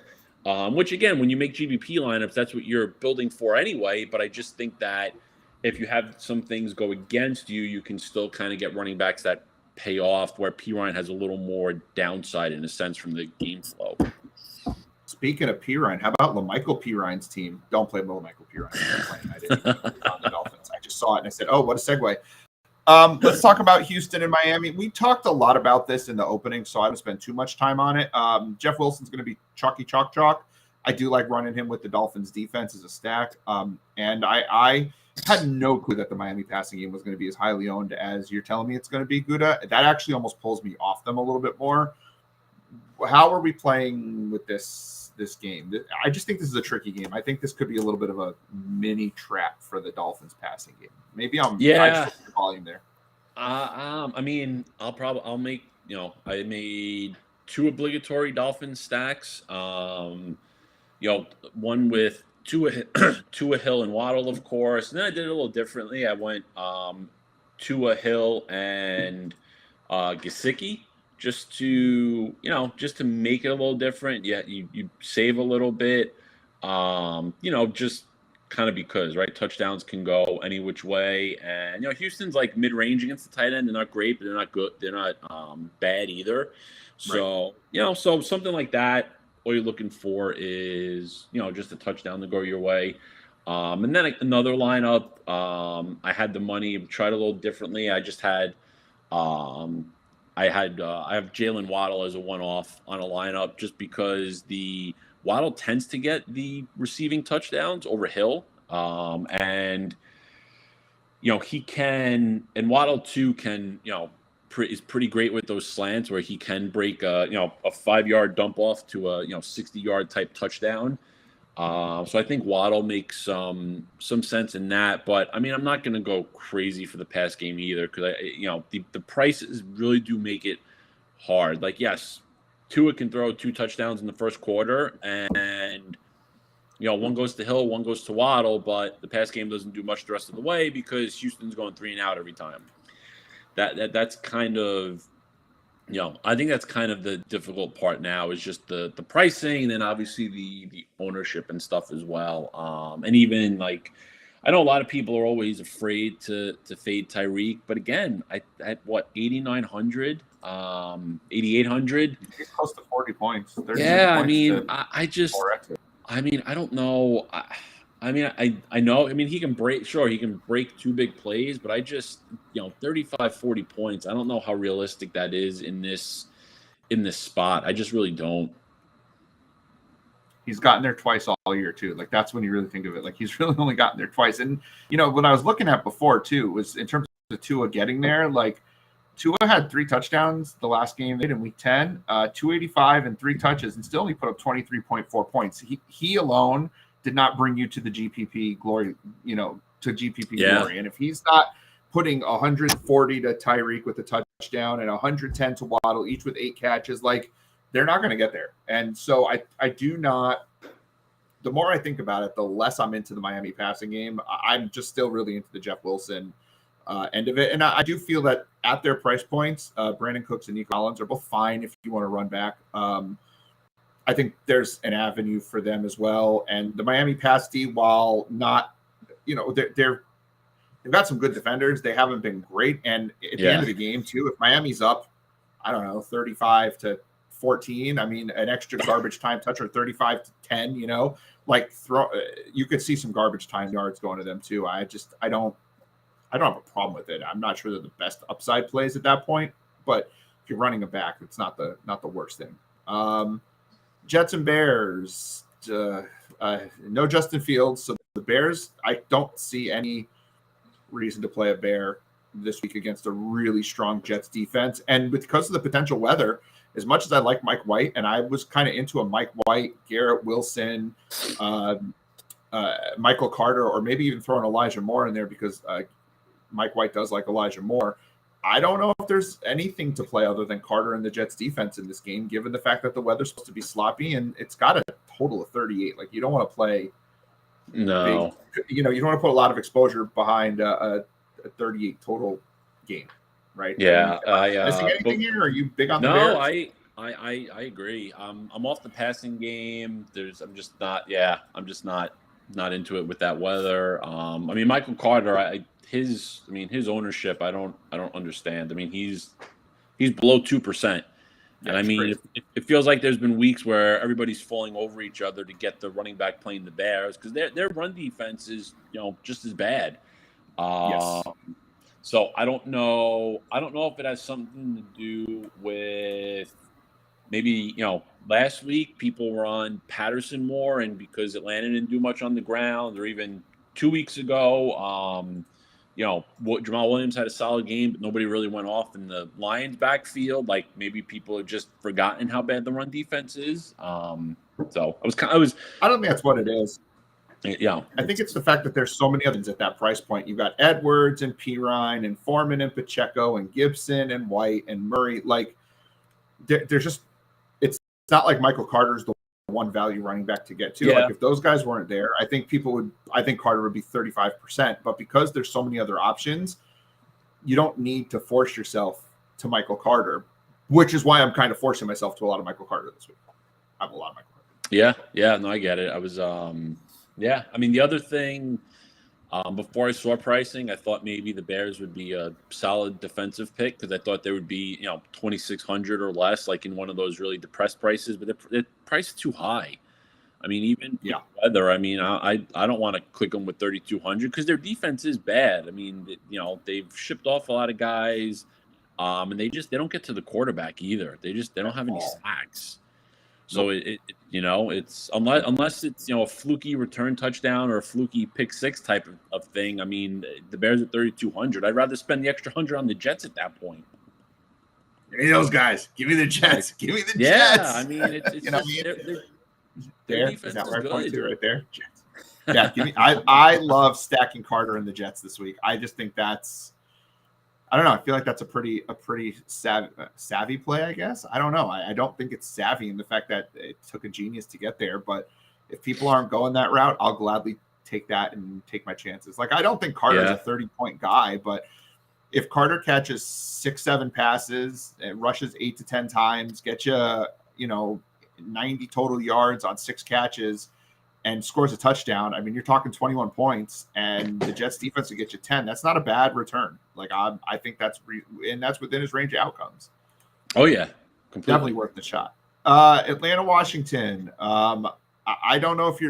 S1: Which, again, when you make GBP lineups, that's what you're building for anyway. But I just think that if you have some things go against you, you can still kind of get running backs that pay off, where Pirine has a little more downside in a sense from the game flow.
S2: Speaking of Pirine, how about LaMichael Pirine's team? Don't play LaMichael Pirine. I didn't on the Dolphins. I just saw it and I said, oh, what a segue. Let's talk about Houston and Miami. We talked a lot about this in the opening, so I don't spend too much time on it. Jeff Wilson's going to be chalky chalk. I do like running him with the Dolphins defense as a stack. And I had no clue that the Miami passing game was going to be as highly owned as you're telling me it's going to be, Gutta. That actually almost pulls me off them a little bit more. How are we playing with this game? I just think this is a tricky game. I think this could be a little bit of a mini trap for the Dolphins passing game. Maybe I just the volume there.
S1: I'll make, I made 2 obligatory Dolphin stacks. One with Tua Hill and Waddle, of course. And then I did it a little differently. I went Tua Hill and Gesicki. Just to make it a little different. Yeah, you save a little bit, just kind of because, right? Touchdowns can go any which way. And, Houston's like mid-range against the tight end. They're not great, but they're not good. They're not bad either. So, so something like that, all you're looking for is, just a touchdown to go your way. And then another lineup, I had the money, tried a little differently. I just had I have Jalen Waddle as a one-off on a lineup, just because the Waddle tends to get the receiving touchdowns over Hill, and he can, and Waddle too can, is pretty great with those slants where he can break a 5-yard dump off to a 60-yard type touchdown. So I think Waddle makes some sense in that, but I'm not going to go crazy for the pass game either, because the prices really do make it hard. Like, yes, Tua can throw 2 touchdowns in the first quarter, and one goes to Hill, one goes to Waddle, but the pass game doesn't do much the rest of the way because Houston's going 3 and out every time. That's kind of. I think that's kind of the difficult part now, is just the pricing, and then obviously the ownership and stuff as well. And even like, I know a lot of people are always afraid to fade Tyreek, but again, at what, 8,900, 8,800,
S2: he's close to 40 points.
S1: Yeah, I don't know. I know. He can break. Sure, he can break 2 big plays, but I just, 35, 40 points. I don't know how realistic that is in this spot. I just really don't.
S2: He's gotten there twice all year too. Like that's when you really think of it. Like he's really only gotten there twice. And what I was looking at before too was in terms of Tua getting there. Like Tua had 3 touchdowns the last game in week 10, 285 and 3 touches, and still only put up 23.4 points. He alone did not bring you to the GPP glory. To GPP glory. And if he's not putting 140 to Tyreek with a touchdown and 110 to Waddle, each with 8 catches, like they're not going to get there. And so I do not. The more I think about it, the less I'm into the Miami passing game. I'm just still really into the Jeff Wilson end of it. And I do feel that at their price points, Brandon Cooks and Nico Collins are both fine if you want to run back. I think there's an avenue for them as well. And the Miami pass D, while not, they've got some good defenders. They haven't been great. And at the end of the game, too, if Miami's up, I don't know, 35 to 14, I mean, an extra garbage time touch or 35 to 10, you could see some garbage time yards going to them, too. I don't have a problem with it. I'm not sure they're the best upside plays at that point, but if you're running a back, it's not the worst thing. Jets and Bears, no Justin Fields. So the Bears, I don't see any reason to play a Bear this week against a really strong Jets defense. And because of the potential weather, as much as I like Mike White, and I was kind of into a Mike White, Garrett Wilson, Michael Carter, or maybe even throwing Elijah Moore in there because Mike White does like Elijah Moore. I don't know if there's anything to play other than Carter and the Jets defense in this game, given the fact that the weather's supposed to be sloppy and it's got a total of 38. Like you don't want to play.
S1: No,
S2: you don't want to put a lot of exposure behind a 38 total game, right?
S1: Yeah.
S2: Missing anything here? Are you big on the
S1: No,
S2: Bears?
S1: I agree. I'm off the passing game. I'm just not into it with that weather. I mean, Michael Carter, his ownership, I don't understand. I mean, he's below 2%. And I mean, it feels like there's been weeks where everybody's falling over each other to get the running back playing the Bears because their run defense is, just as bad.
S2: Yes.
S1: So I don't know if it has something to do with maybe, last week people were on Patterson more and because Atlanta didn't do much on the ground, or even 2 weeks ago, Jamal Williams had a solid game, but nobody really went off in the Lions backfield. Like maybe people have just forgotten how bad the run defense is. So
S2: I don't think that's what it is.
S1: Yeah,
S2: I think it's the fact that there's so many others at that price point. You've got Edwards and Pirine and Foreman and Pacheco and Gibson and White and Murray. Like there's just, it's not like Michael Carter's the one value running back to get to.
S1: Yeah.
S2: Like if those guys weren't there, I think Carter would be 35%. But because there's so many other options, you don't need to force yourself to Michael Carter, which is why I'm kind of forcing myself to a lot of Michael Carter this week. I have a lot of Michael Carter.
S1: Yeah, no, I get it. I was I mean, the other thing, before I saw pricing, I thought maybe the Bears would be a solid defensive pick because I thought they would be, 2,600 or less, like in one of those really depressed prices. But the price is too high. I mean, even weather. I mean, I don't want to click them with 3,200 because their defense is bad. I mean, they've shipped off a lot of guys, and they don't get to the quarterback either. They don't have any sacks. So it's unless it's a fluky return touchdown or a fluky pick six type of thing. I mean, the Bears at 3,200. I'd rather spend the extra 100 on the Jets at that point.
S2: Give me those guys. Give me the Jets. Give me the Jets.
S1: Yeah, I mean, it's their defense
S2: is that
S1: is
S2: where I point
S1: good.
S2: to right there? Jets. Yeah, give me. I love stacking Carter and the Jets this week. I just think that's. I don't know. I feel like that's a pretty savvy play, I guess. I don't know. I don't think it's savvy in the fact that it took a genius to get there. But if people aren't going that route, I'll gladly take that and take my chances. Like, I don't think Carter's a 30-point guy, but if Carter catches 6-7 passes and rushes 8 to 10 times, get you, 90 total yards on 6 catches, and scores a touchdown, I mean, you're talking 21 points, and the Jets defense will get you 10. That's not a bad return. Like, I think that's within his range of outcomes.
S1: Oh yeah, completely.
S2: Definitely worth the shot. Atlanta, Washington. I don't know if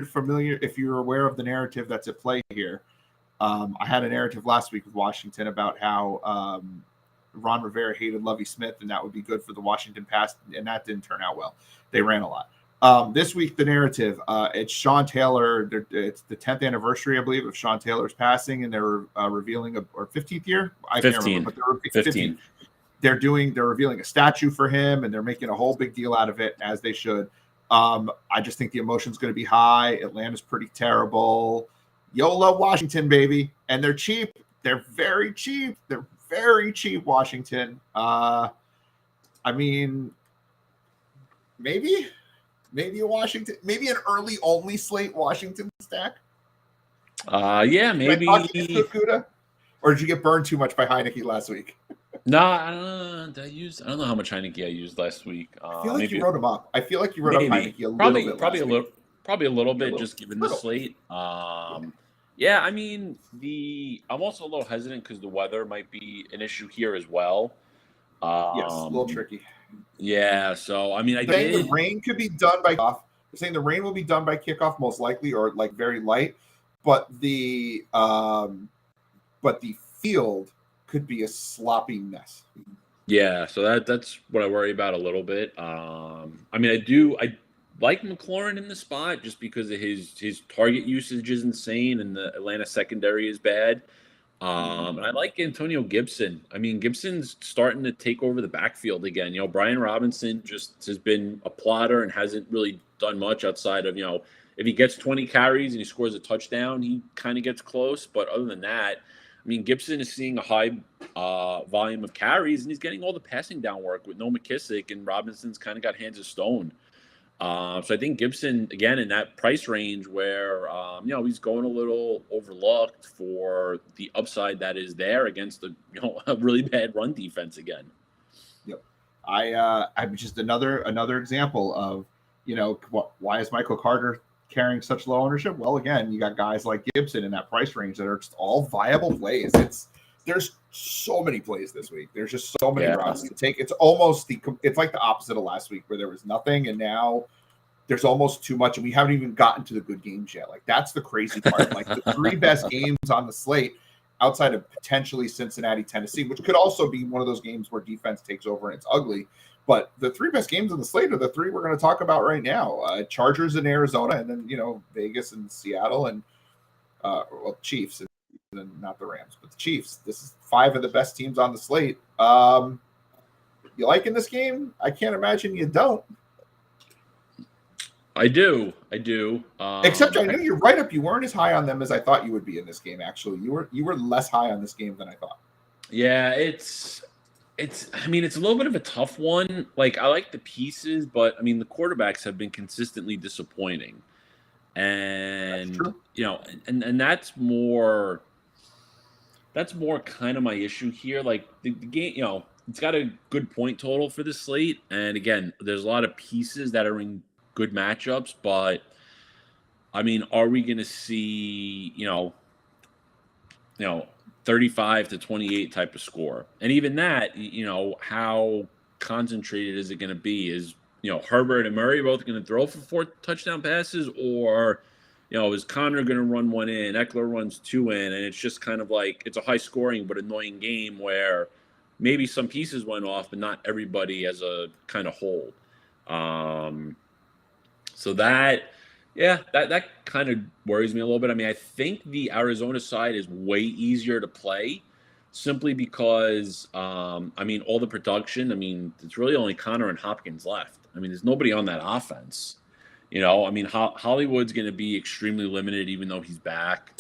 S2: you're aware of the narrative that's at play here. I had a narrative last week with Washington about how Ron Rivera hated Lovie Smith, and that would be good for the Washington pass, and that didn't turn out well. They ran a lot. This week, the narrative, it's Sean Taylor. It's the 10th anniversary, I believe, of Sean Taylor's passing, and they're revealing or 15th year. I
S1: 15.
S2: can't remember, but they're 15. They're revealing a statue for him, and they're making a whole big deal out of it, as they should. I just think the emotion's going to be high. Atlanta's pretty terrible. YOLO Washington, baby. And they're cheap. They're very cheap. They're very cheap, Washington. I mean, maybe a Washington, maybe an early only slate Washington stack.
S1: Yeah, maybe.
S2: Gutta? Or did you get burned too much by Heineke last week?
S1: No, I don't know how much Heineke I used last week.
S2: I feel like you wrote him up. I feel like you wrote up Heineke a little bit.
S1: Probably a little bit, just given the slate. Yeah, I mean, I'm also a little hesitant because the weather might be an issue here as well.
S2: Yes, a little tricky.
S1: Yeah, so I mean,
S2: the rain could be done by kickoff. They're saying the rain will be done by kickoff most likely, or like very light, but the field could be a sloppy mess.
S1: Yeah, so that's what I worry about a little bit. I mean, I like McLaurin in the spot just because of his target usage is insane and the Atlanta secondary is bad. And I like Antonio Gibson. I mean, Gibson's starting to take over the backfield again. Brian Robinson just has been a plotter and hasn't really done much outside of, if he gets 20 carries and he scores a touchdown, he kind of gets close. But other than that, I mean, Gibson is seeing a high volume of carries and he's getting all the passing down work with no McKissick, and Robinson's kind of got hands of stone. So I think Gibson, again, in that price range where, he's going a little overlooked for the upside that is there against a really bad run defense again.
S2: Yep. I'm just another example of, why is Michael Carter carrying such low ownership? Well, again, you got guys like Gibson in that price range that are just all viable plays. There's so many plays this week. There's just so many routes to take. It's almost it's like the opposite of last week where there was nothing, and now there's almost too much, and we haven't even gotten to the good games yet. Like, that's the crazy part. Like, the three best games on the slate outside of potentially Cincinnati, Tennessee, which could also be one of those games where defense takes over and it's ugly. But the three best games on the slate are the three we're going to talk about right now. Chargers in Arizona, and then, Vegas and Seattle, and Chiefs, and then not the Rams, but the Chiefs. This is 5 of the best teams on the slate. You liking this game? I can't imagine you don't.
S1: I do.
S2: Except I knew you right up. You weren't as high on them as I thought you would be in this game. Actually, you were less high on this game than I thought.
S1: Yeah, it's. I mean, it's a little bit of a tough one. Like, I like the pieces, but I mean, the quarterbacks have been consistently disappointing, and and that's more kind of my issue here. Like the game, it's got a good point total for the slate, and again, there's a lot of pieces that are in good matchups, but I mean, are we going to see, 35 to 28 type of score? And even that, how concentrated is it going to be? Is, Herbert and Murray both going to throw for 4 touchdown passes, or, is Connor going to run 1 in, Eckler runs 2 in, and it's just kind of like, it's a high scoring but annoying game where maybe some pieces went off, but not everybody as a kind of whole. So that kind of worries me a little bit. I mean, I think the Arizona side is way easier to play simply because, all the production, it's really only Connor and Hopkins left. I mean, there's nobody on that offense. Hollywood's going to be extremely limited even though he's back,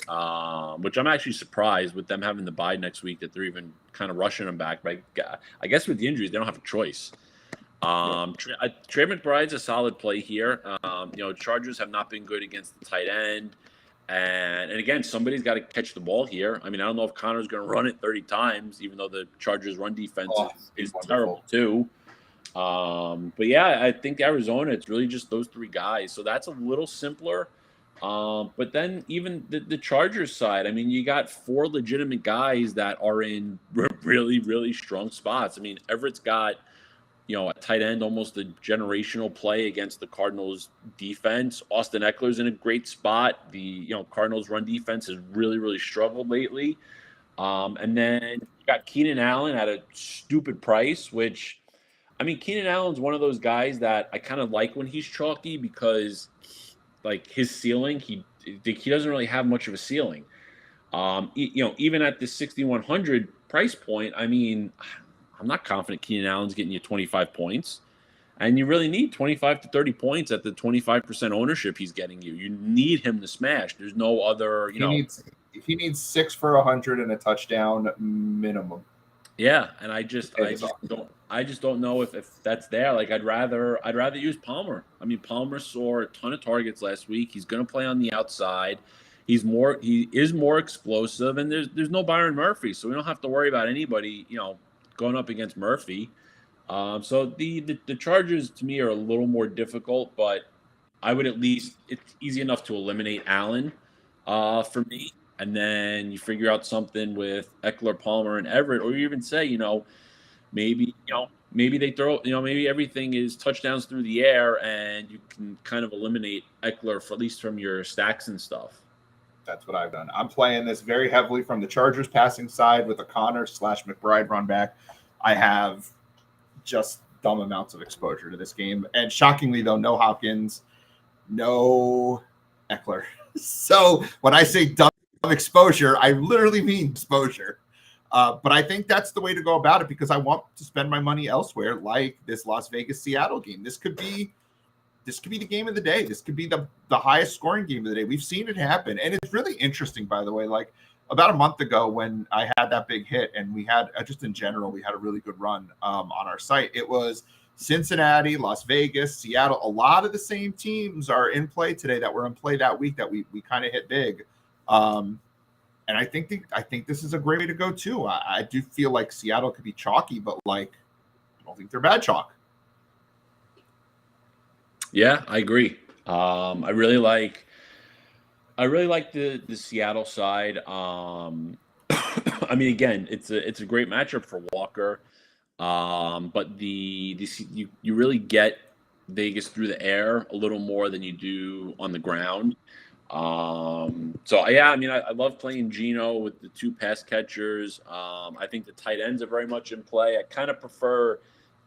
S1: which I'm actually surprised with them having the bye next week that they're even kind of rushing him back. But I guess with the injuries, they don't have a choice. Trey McBride's a solid play here. Chargers have not been good against the tight end. And again, somebody's got to catch the ball here. I mean, I don't know if Connor's going to run it 30 times, even though the Chargers' run defense is terrible too. But yeah, I think Arizona, it's really just those 3 guys. So that's a little simpler. But then even the Chargers side, I mean, you got 4 legitimate guys that are in really, really strong spots. I mean, Everett's got, a tight end, almost a generational play against the Cardinals defense. Austin Eckler's in a great spot. The, Cardinals run defense has really, really struggled lately. And then you got Keenan Allen at a stupid price, which, I mean, Keenan Allen's one of those guys that I kind of like when he's chalky because, like, his ceiling, he doesn't really have much of a ceiling. Even at this 6,100 price point, I mean, I'm not confident Keenan Allen's getting you 25 points. And you really need 25 to 30 points at the 25% ownership he's getting you. You need him to smash. There's no other,
S2: He needs 6 for 100 and a touchdown minimum.
S1: Yeah, and I just don't know if that's there. Like I'd rather use Palmer. I mean, Palmer saw a ton of targets last week. He's going to play on the outside. He is more explosive, and there's no Byron Murphy, so we don't have to worry about anybody, going up against Murphy. So the Chargers to me are a little more difficult, but I would it's easy enough to eliminate Allen for me. And then you figure out something with Eckler, Palmer, and Everett, or you even say, maybe they throw, maybe everything is touchdowns through the air, and you can kind of eliminate Eckler at least from your stacks and stuff.
S2: That's what I've done. I'm playing this very heavily from the Chargers passing side with a Connor/McBride run back. I have just dumb amounts of exposure to this game, and shockingly though, no Hopkins, no Eckler. So when I say dumb exposure, I literally mean exposure. But I think that's the way to go about it because I want to spend my money elsewhere, like this Las Vegas Seattle game. This could be the game of the day. This could be the highest scoring game of the day. We've seen it happen, and it's really interesting, by the way. Like about a month ago, when I had that big hit, and we had just in general, we had a really good run on our site. It was Cincinnati, Las Vegas, Seattle. A lot of the same teams are in play today that were in play that week that we kind of hit big. And I think this is a great way to go too. I do feel like Seattle could be chalky, but I don't think they're bad chalk.
S1: Yeah, I agree. I really like the Seattle side. I mean, again, it's a great matchup for Walker. But you really get Vegas through the air a little more than you do on the ground. So yeah, I mean, I love playing Geno with the two pass catchers. I think the tight ends are very much in play. I kind of prefer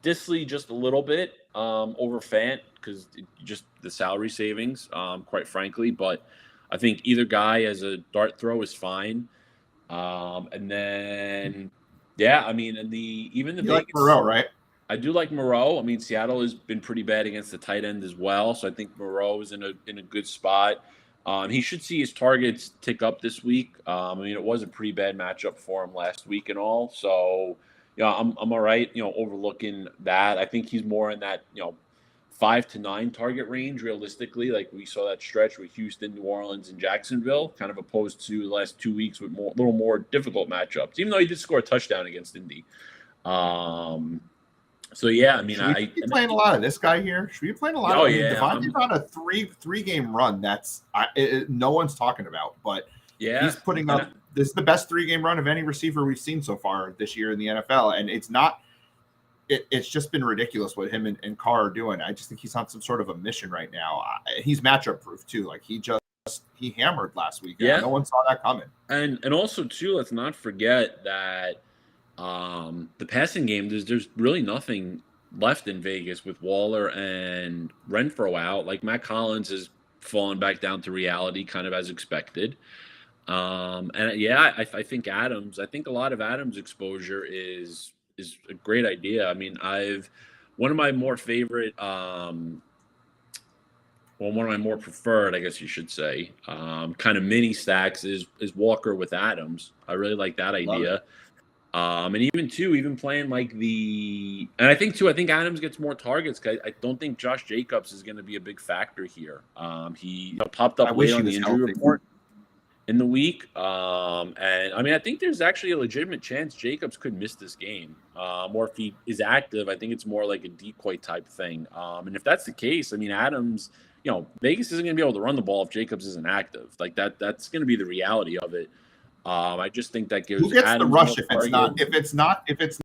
S1: Disley just a little bit over Fant because just the salary savings, quite frankly. But I think either guy as a dart throw is fine. And then yeah, I mean, and even the
S2: you
S1: Vegas,
S2: like Moreau, right?
S1: I do like Moreau. I mean, Seattle has been pretty bad against the tight end as well, so I think Moreau is in a good spot. He should see his targets tick up this week. I mean, it was a pretty bad matchup for him last week and all. So, I'm all right, overlooking that. I think he's more in that, 5 to 9 target range realistically. Like we saw that stretch with Houston, New Orleans, and Jacksonville, kind of opposed to the last 2 weeks with a little more difficult matchups, even though he did score a touchdown against Indy. So yeah, I mean,
S2: Should we be playing a lot of this guy here? Should we be playing a lot?
S1: Oh
S2: of
S1: yeah,
S2: Devontae's on a three game run. That's no one's talking about, but
S1: yeah,
S2: he's putting up. This is the best 3-game run of any receiver we've seen so far this year in the NFL, and it's not. It's just been ridiculous what him and Carr are doing. I just think he's on some sort of a mission right now. He's matchup proof too. Like he hammered last week. Yeah, no one saw that coming.
S1: And also too, let's not forget that. The passing game, there's really nothing left in Vegas with Waller and Renfro out. Like Matt Collins has fallen back down to reality, kind of as expected. And yeah, I think Adams. I think a lot of Adams' exposure is a great idea. I mean, one of my more favorite, one of my more preferred, I guess you should say, kind of mini stacks is Walker with Adams. I really like that idea. And even playing and I think Adams gets more targets. I don't think Josh Jacobs is going to be a big factor here. He popped up late on the injury report in the week. And I mean, I think there's actually a legitimate chance Jacobs could miss this game. Or if he is active, I think it's more like a decoy type thing. And if that's the case, I mean, Adams, Vegas isn't going to be able to run the ball if Jacobs isn't active. Like that's going to be the reality of it. I just think that gives.
S2: Who gets
S1: Adams
S2: the rush if it's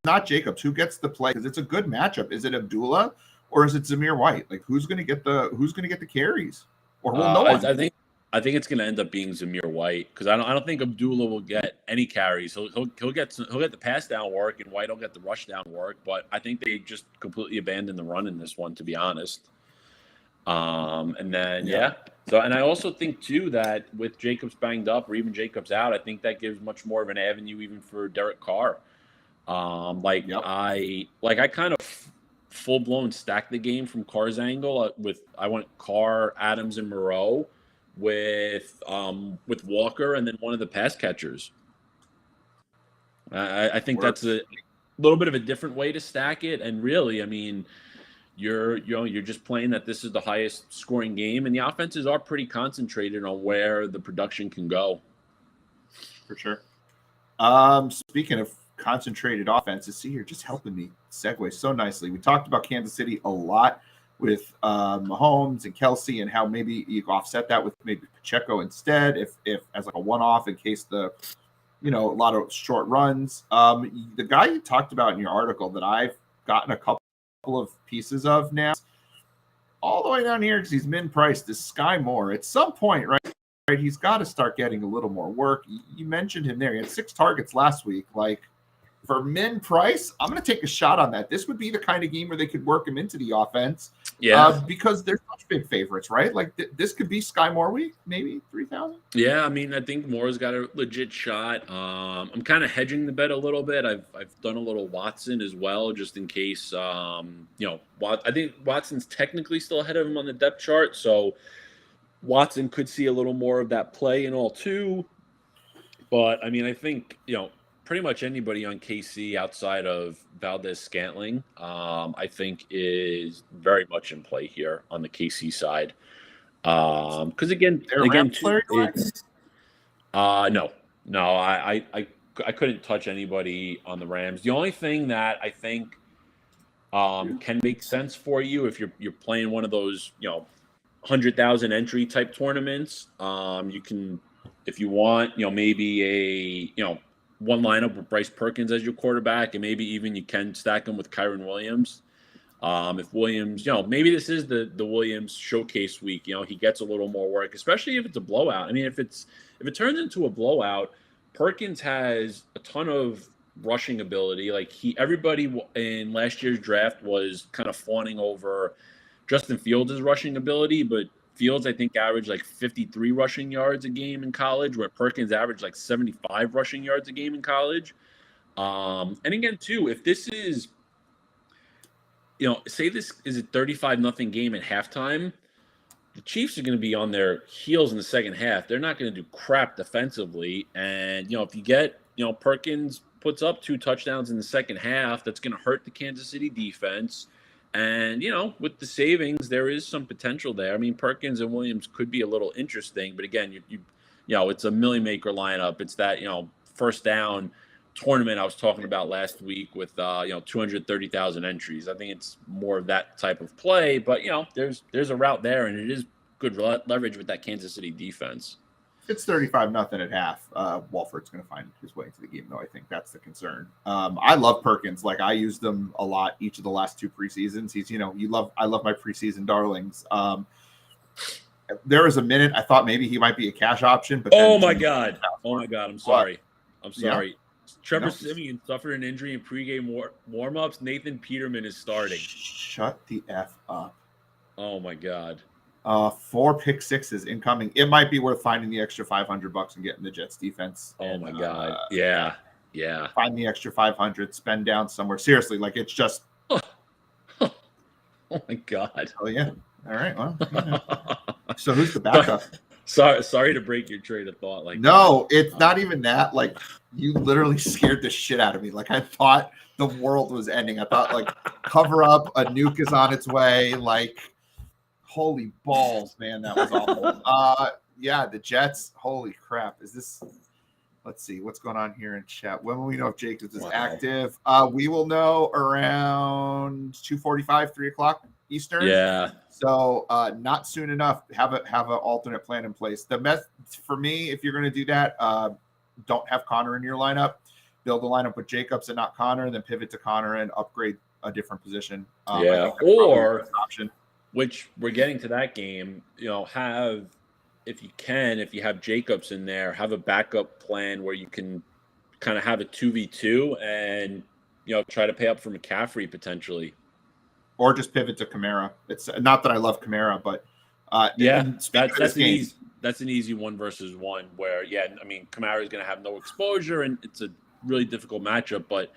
S2: not Jacobs? Who gets the play? Because it's a good matchup. Is it Abdullah or is it Zamir White? Like who's going to get the carries? Or no one?
S1: I think it's going to end up being Zamir White because I don't think Abdullah will get any carries. He'll get the pass down work, and White will get the rush down work. But I think they just completely abandoned the run in this one, to be honest. And then so and I also think too that with Jacobs banged up or even Jacobs out, I think that gives much more of an avenue even for Derek Carr. I kind of full blown stacked the game from Carr's angle I went Carr, Adams, and Moreau with Walker and then one of the pass catchers. I think that's a little bit of a different way to stack it. And really, I mean, you're just playing that this is the highest scoring game, and the offenses are pretty concentrated on where the production can go.
S2: For sure. Speaking of concentrated offenses, see, you're just helping me segue so nicely. We talked about Kansas City a lot with Mahomes and Kelsey and how maybe you offset that with maybe Pacheco instead, if as like a one-off in case a lot of short runs. The guy you talked about in your article that I've gotten a couple of pieces of now, all the way down here because he's min-priced, is Sky Moore. At some point, right, he's got to start getting a little more work. You mentioned him there. He had 6 targets last week. Like, for min price, I'm going to take a shot on that. This would be the kind of game where they could work him into the offense.
S1: Yeah.
S2: Because they're such big favorites, right? Like, this could be Sky Moore week, maybe 3,000.
S1: Yeah, I mean, I think Moore's got a legit shot. I'm kind of hedging the bet a little bit. I've done a little Watson as well, just in case. I think Watson's technically still ahead of him on the depth chart, so Watson could see a little more of that play in all too. But I mean, I think pretty much anybody on KC outside of Valdez-Scantling, I think is very much in play here on the KC side. Because again, too, it's no, I couldn't touch anybody on the Rams. The only thing that I think can make sense for you if you're playing one of those 100,000 entry type tournaments, you can, if you want, maybe a one lineup with Bryce Perkins as your quarterback, and maybe even you can stack him with Kyron Williams. If Williams, maybe this is the Williams showcase week. He gets a little more work, especially if it's a blowout. I mean, if it turns into a blowout, Perkins has a ton of rushing ability. Like everybody in last year's draft was kind of fawning over Justin Fields' rushing ability, but Fields, I think, averaged like 53 rushing yards a game in college, where Perkins averaged like 75 rushing yards a game in college. And again, too, if this is, say this is a 35-0 game at halftime, the Chiefs are going to be on their heels in the second half. They're not going to do crap defensively. And, if you get, Perkins puts up 2 touchdowns in the second half, that's going to hurt the Kansas City defense. And, with the savings, there is some potential there. I mean, Perkins and Williams could be a little interesting. But again, it's a million maker lineup. It's that, first down tournament I was talking about last week with, 230,000 entries. I think it's more of that type of play. But, there's a route there, and it is good leverage with that Kansas City defense.
S2: It's 35-0 at half. Walford's going to find his way into the game, though. I think that's the concern. I love Perkins. Like, I used them a lot each of the last 2 preseasons. He's, I love my preseason darlings. There was a minute I thought maybe he might be a cash option, but
S1: oh my god, I'm sorry. Yeah. Trevor
S2: No.
S1: Siemian suffered an injury in pregame warm-ups. Nathan Peterman is starting.
S2: Shut the F up.
S1: Oh my god.
S2: 4 pick sixes incoming. It might be worth finding the extra $500 and getting the Jets defense.
S1: Oh my god. Yeah.
S2: Find the extra 500, spend down somewhere. Seriously, like, it's just.
S1: Oh my god.
S2: Oh yeah. All right. Well. So who's the backup?
S1: Sorry to break your train of thought. Like,
S2: no, it's not even that. Like, you literally scared the shit out of me. Like, I thought the world was ending. I thought, like, cover up, a nuke is on its way. Like, holy balls, man, that was awful. Yeah, the Jets. Holy crap! Is this? Let's see what's going on here in chat. When will we know if Jacobs is active? We will know around 2:45, 3 o'clock Eastern.
S1: Yeah.
S2: So not soon enough. Have an alternate plan in place. The best for me, if you're going to do that, don't have Connor in your lineup. Build a lineup with Jacobs and not Connor, and then pivot to Connor and upgrade a different position.
S1: Or option. Which we're getting to that game, have if you have Jacobs in there, have a backup plan where you can kind of have a 2v2 and, try to pay up for McCaffrey potentially.
S2: Or just pivot to Kamara. It's not that I love Kamara, but
S1: that's an easy 1 versus 1 where, Kamara is going to have no exposure and it's a really difficult matchup. But,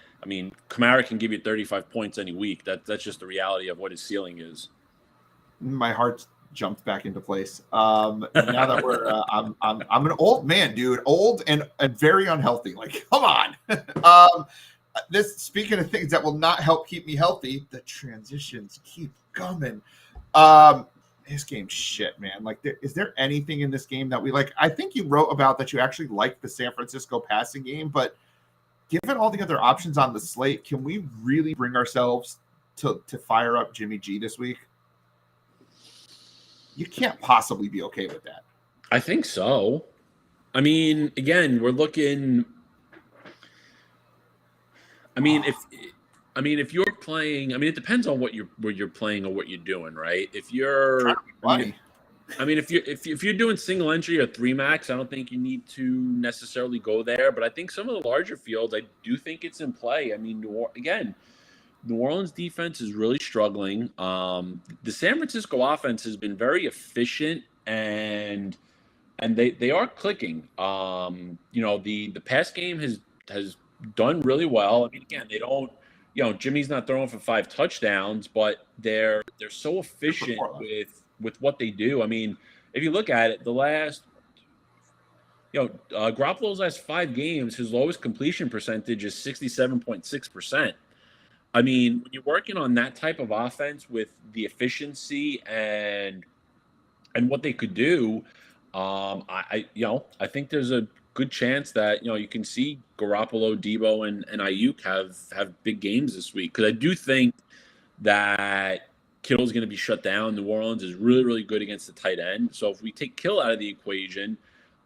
S1: Kamara can give you 35 points any week. That's just the reality of what his ceiling is.
S2: My heart jumped back into place. Now that we're, I'm an old man, dude, old and very unhealthy. Like, come on. Speaking of things that will not help keep me healthy, the transitions keep coming. This game's shit, man. Like, is there anything in this game that we like? I think you wrote about that you actually like the San Francisco passing game, but given all the other options on the slate, can we really bring ourselves to fire up Jimmy G this week? You can't possibly be okay with that.
S1: I think so. Again, we're looking. If you're playing, it depends on what you're playing or what you're doing, right? If you're, if you're doing single entry or 3 max, I don't think you need to necessarily go there. But I think some of the larger fields, I do think it's in play. New Orleans defense is really struggling. The San Francisco offense has been very efficient and they are clicking. The pass game has done really well. Again, they don't. Jimmy's not throwing for 5 touchdowns, but they're so efficient with what they do. If you look at it, the last, Garoppolo's last 5 games, his lowest completion percentage is 67.6%. When you're working on that type of offense with the efficiency and what they could do, I think there's a good chance that you can see Garoppolo, Debo, and Ayuk have big games this week, because I do think that Kittle's going to be shut down. New Orleans is really, really good against the tight end, so if we take Kittle out of the equation,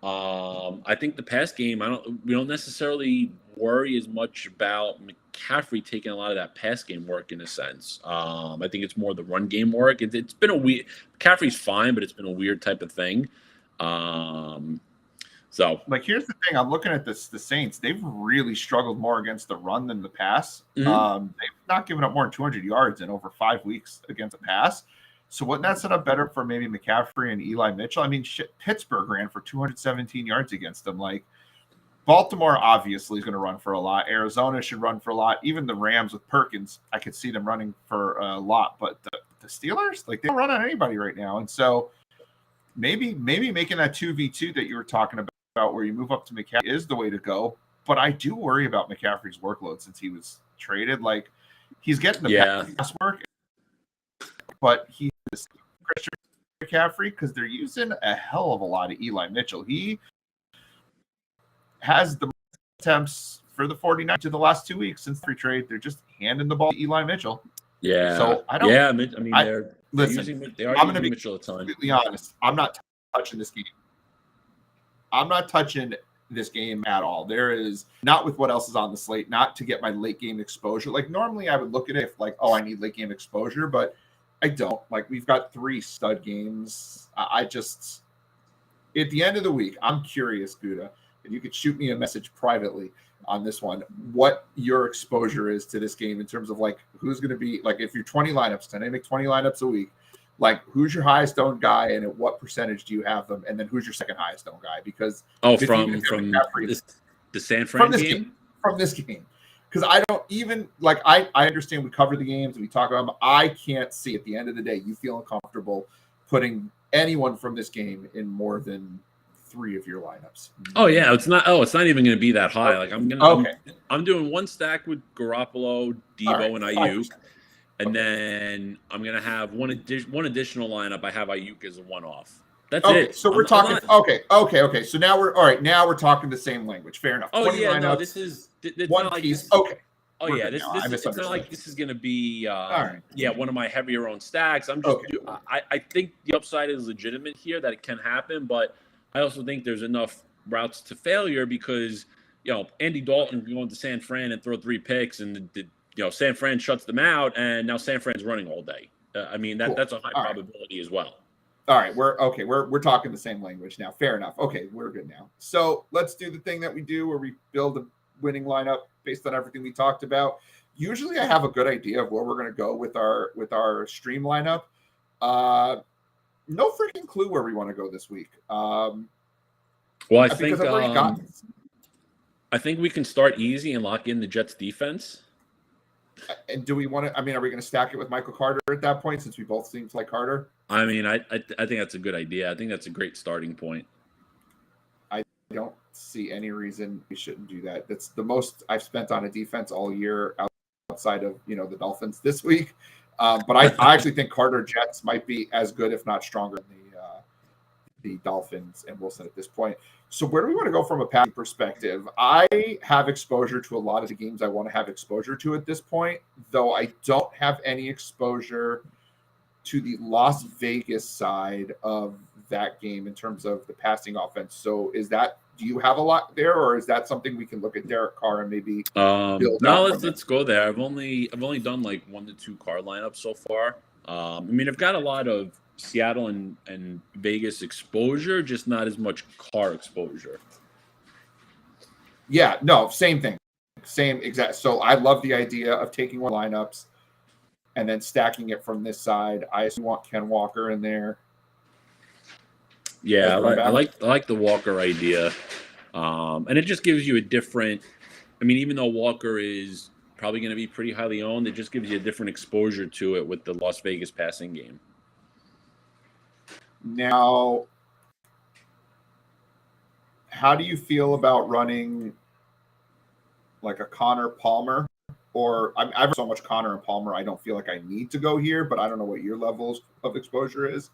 S1: I think the pass game, we don't necessarily worry as much about McCaffrey taking a lot of that pass game work in a sense. I think it's more the run game work. It's been a weird. McCaffrey's fine, but it's been a weird type of thing. So, here's the thing. I'm looking at the Saints. They've really struggled more against the run than the pass.
S2: Mm-hmm. They've not given up more than 200 yards in over 5 weeks against the pass. So wouldn't that set up better for maybe McCaffrey and Eli Mitchell? Pittsburgh ran for 217 yards against them. Baltimore obviously is going to run for a lot. Arizona should run for a lot. Even the Rams with Perkins, I could see them running for a lot. But the Steelers, they don't run on anybody right now. And so maybe making that 2v2 that you were talking about where you move up to McCaffrey is the way to go. But I do worry about McCaffrey's workload since he was traded. He's getting the pass work, but he's Christian McCaffrey because they're using a hell of a lot of Eli Mitchell. He has the attempts for the 49ers in the last 2 weeks since the trade. They're just handing the ball to Eli Mitchell.
S1: Yeah.
S2: So I don't.
S1: Yeah,
S2: they're using Mitchell a ton. Completely honest. I'm not touching this game. I'm not touching this game at all. There is not with what else is on the slate, not to get my late game exposure. Normally I would look at it if I need late game exposure, but I don't. We've got 3 stud games. I just, at the end of the week, I'm curious, Gutta, and you could shoot me a message privately on this one, what your exposure is to this game in terms of who's going to be, if you're 20 lineups, and I make 20 lineups a week, who's your highest owned guy and at what percentage do you have them? And then who's your second highest owned guy? Because
S1: from the San Fran game?
S2: From this game. Because I don't even I understand we cover the games and we talk about them. I can't see at the end of the day you feeling comfortable putting anyone from this game in more than 3 of your lineups.
S1: Oh yeah, it's not even going to be that high. I'm doing 1 stack with Garoppolo, Debo, and Ayuk. And then I'm going to have one additional lineup. I have Ayuk as a one-off. That's it.
S2: So we're talking. Okay. So now we're all right. Now we're talking the same language. Fair enough.
S1: Oh yeah, no, this is
S2: one piece. Okay.
S1: Oh yeah, it's not like this is going to be one of my heavier owned stacks. I'm just I think the upside is legitimate here that it can happen, but I also think there's enough routes to failure because Andy Dalton can go into San Fran and throw 3 picks and San Fran shuts them out, and now San Fran's running all day. That's a high probability as well.
S2: All right, we're okay. We're talking the same language now. Fair enough. Okay, we're good now. So let's do the thing that we do where we build a winning lineup based on everything we talked about. Usually, I have a good idea of where we're going to go with our stream lineup. No freaking clue where we want to go this week.
S1: Well,
S2: because I've already gotten.
S1: I think we can start easy and lock in the Jets defense.
S2: And do we want to? I mean, are we going to stack it with Michael Carter at that point since we both seem to like Carter?
S1: I mean, I think that's a good idea. I think that's a great starting point.
S2: I don't see any reason we shouldn't do that. That's the most I've spent on a defense all year outside of the Dolphins this week. But I actually think Carter Jets might be as good, if not stronger, than the Dolphins and Wilson at this point. So where do we want to go from a passing perspective? I have exposure to a lot of the games I want to have exposure to at this point, though I don't have any exposure to the Las Vegas side of that game in terms of the passing offense. So do you have a lot there, or is that something we can look at Derek Carr and maybe build?
S1: No, let's go there. I've only done like 1 to 2 Carr lineups so far. I mean, I've got a lot of Seattle and Vegas exposure, just not as much Carr exposure.
S2: Yeah, no, same thing. Same exact. So I love the idea of taking one lineups and then stacking it from this side. I assume want Ken Walker in there.
S1: Yeah, I like the Walker idea. And it just gives you a different, I mean, even though Walker is probably going to be pretty highly owned, it just gives you a different exposure to it with the Las Vegas passing game.
S2: Now, how do you feel about running like a Connor Palmer? Or I've so much Connor and Palmer, I don't feel like I need to go here, but I don't know what your levels of exposure is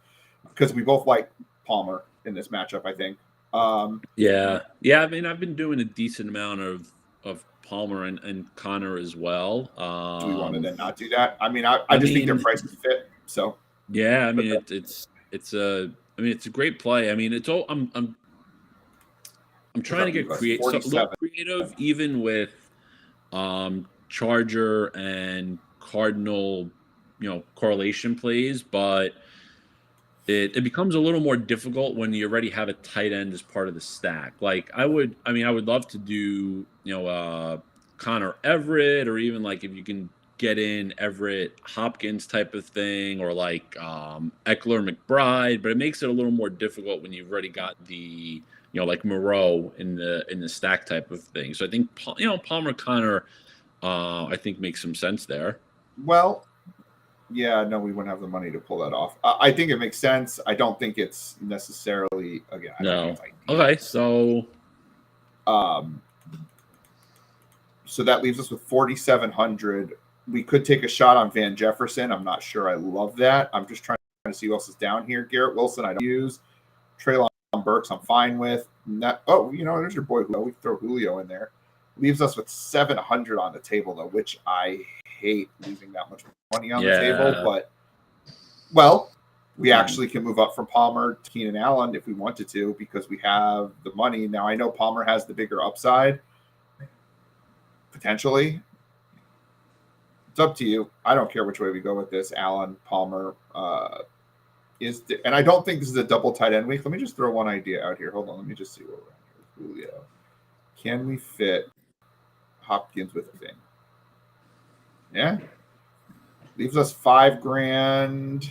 S2: because we both like Palmer in this matchup, I think.
S1: Yeah. I mean, I've been doing a decent amount of Palmer and Connor as well.
S2: Do we want to then not do that? I mean, I just think their prices fit. So
S1: yeah, I mean, it's a great play. I mean, it's all I'm trying to get a little creative, even with Charger and Cardinal, correlation plays, but it becomes a little more difficult when you already have a tight end as part of the stack. Like I would love to do, Connor Everett, or even like if you can get in Everett Hopkins type of thing, or like Eckler McBride, but it makes it a little more difficult when you've already got the, like Moreau in the stack type of thing. So I think, Palmer Connor, I think makes some sense there.
S2: Well, yeah, no, we wouldn't have the money to pull that off. I think it makes sense. I don't think it's necessarily, again, I don't think it's
S1: okay, so
S2: so that leaves us with 4,700. We could take a shot on Van Jefferson. I'm not sure I love that. I'm just trying to see who else is down here. Garrett Wilson, I don't use. Treylon Burks, I'm fine with. There's your boy Julio. We throw Julio in there. Leaves us with 700 on the table, though, which I hate losing that much money on the table. But, we actually can move up from Palmer to Keenan Allen if we wanted to because we have the money. Now, I know Palmer has the bigger upside, potentially. It's up to you. I don't care which way we go with this. Allen, Palmer, and I don't think this is a double tight end week. Let me just throw one idea out here. Hold on. Let me just see what we're at here. Julio. Can we fit Hopkins with a thing? Yeah. Leaves us $5,000.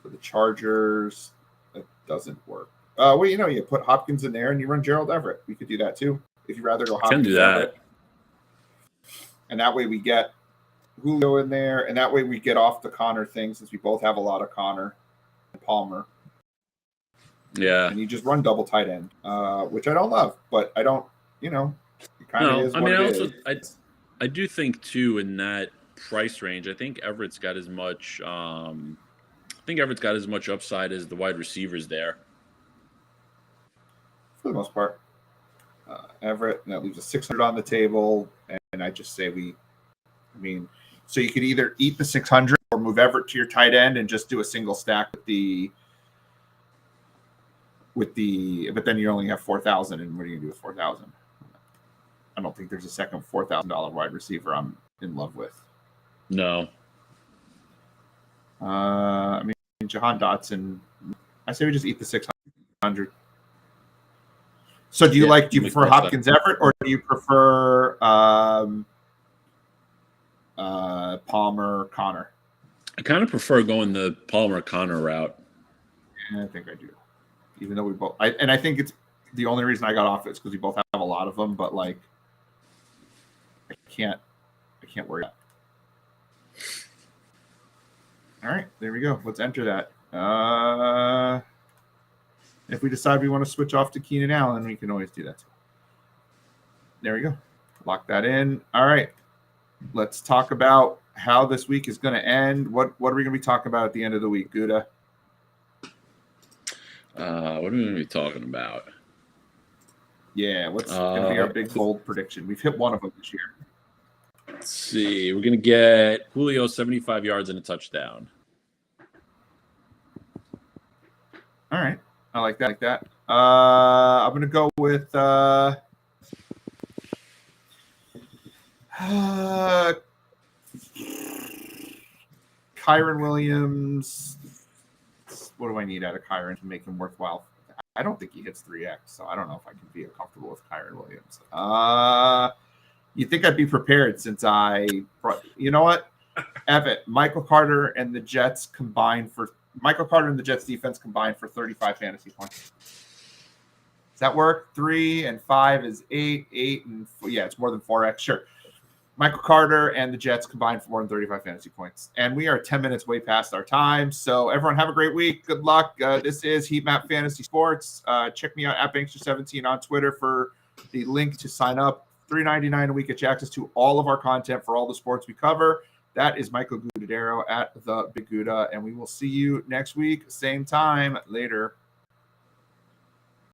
S2: For the Chargers, that doesn't work. You put Hopkins in there and you run Gerald Everett. We could do that too. If you'd rather go Hopkins.
S1: Can do that.
S2: Everett. And that way we get Julio in there, and that way we get off the Connor thing since we both have a lot of Connor and Palmer.
S1: Yeah.
S2: And you just run double tight end, which I don't love, but I don't, it kind of is what it is.
S1: I do think too in that price range, I think Everett's got as much upside as the wide receivers there.
S2: For the most part. Everett, and that leaves a 600 on the table, and I just say so you could either eat the 600 or move Everett to your tight end and just do a single stack but then you only have 4,000, and what are you gonna do with 4,000? I don't think there's a second $4,000 wide receiver I'm in love with.
S1: No.
S2: I mean, Jahan Dotson. I say we just eat the 600. So do you prefer Hopkins Everett, or do you prefer Palmer Connor?
S1: I kind of prefer going the Palmer Connor route.
S2: Yeah, I think I do. Even though we both, I think it's the only reason I got off it is because we both have a lot of them, but like, I can't worry about it. All right, there we go. Let's enter that. If we decide we want to switch off to Keenan Allen, we can always do that. There we go. Lock that in. All right. Let's talk about how this week is going to end. What are we going to be talking about at the end of the week, Gutta?
S1: What are we going to be talking about?
S2: Yeah, what's going to be our big bold prediction? We've hit one of them this year.
S1: Let's see. We're going to get Julio 75 yards and a touchdown.
S2: All right. I like that. I'm going to go with Kyren Williams. What do I need out of Kyren to make him worthwhile? I don't think he hits 3x, so I don't know if I can be comfortable with Kyren Williams. You think I'd be prepared since you know what? Evan, Michael Carter and the Jets defense combined for 35 fantasy points. Does that work? 3 and 5 is 8. 8 and 4, yeah, it's more than 4x. Sure. Michael Carter and the Jets combined for more than 35 fantasy points. And we are 10 minutes way past our time. So everyone have a great week. Good luck. This is Heat Map Fantasy Sports. Check me out at Bankster17 on Twitter for the link to sign up. $3.99 a week gets you access to all of our content for all the sports we cover. That is Michael Gudadero at the Big Gutta, and we will see you next week, same time. Later.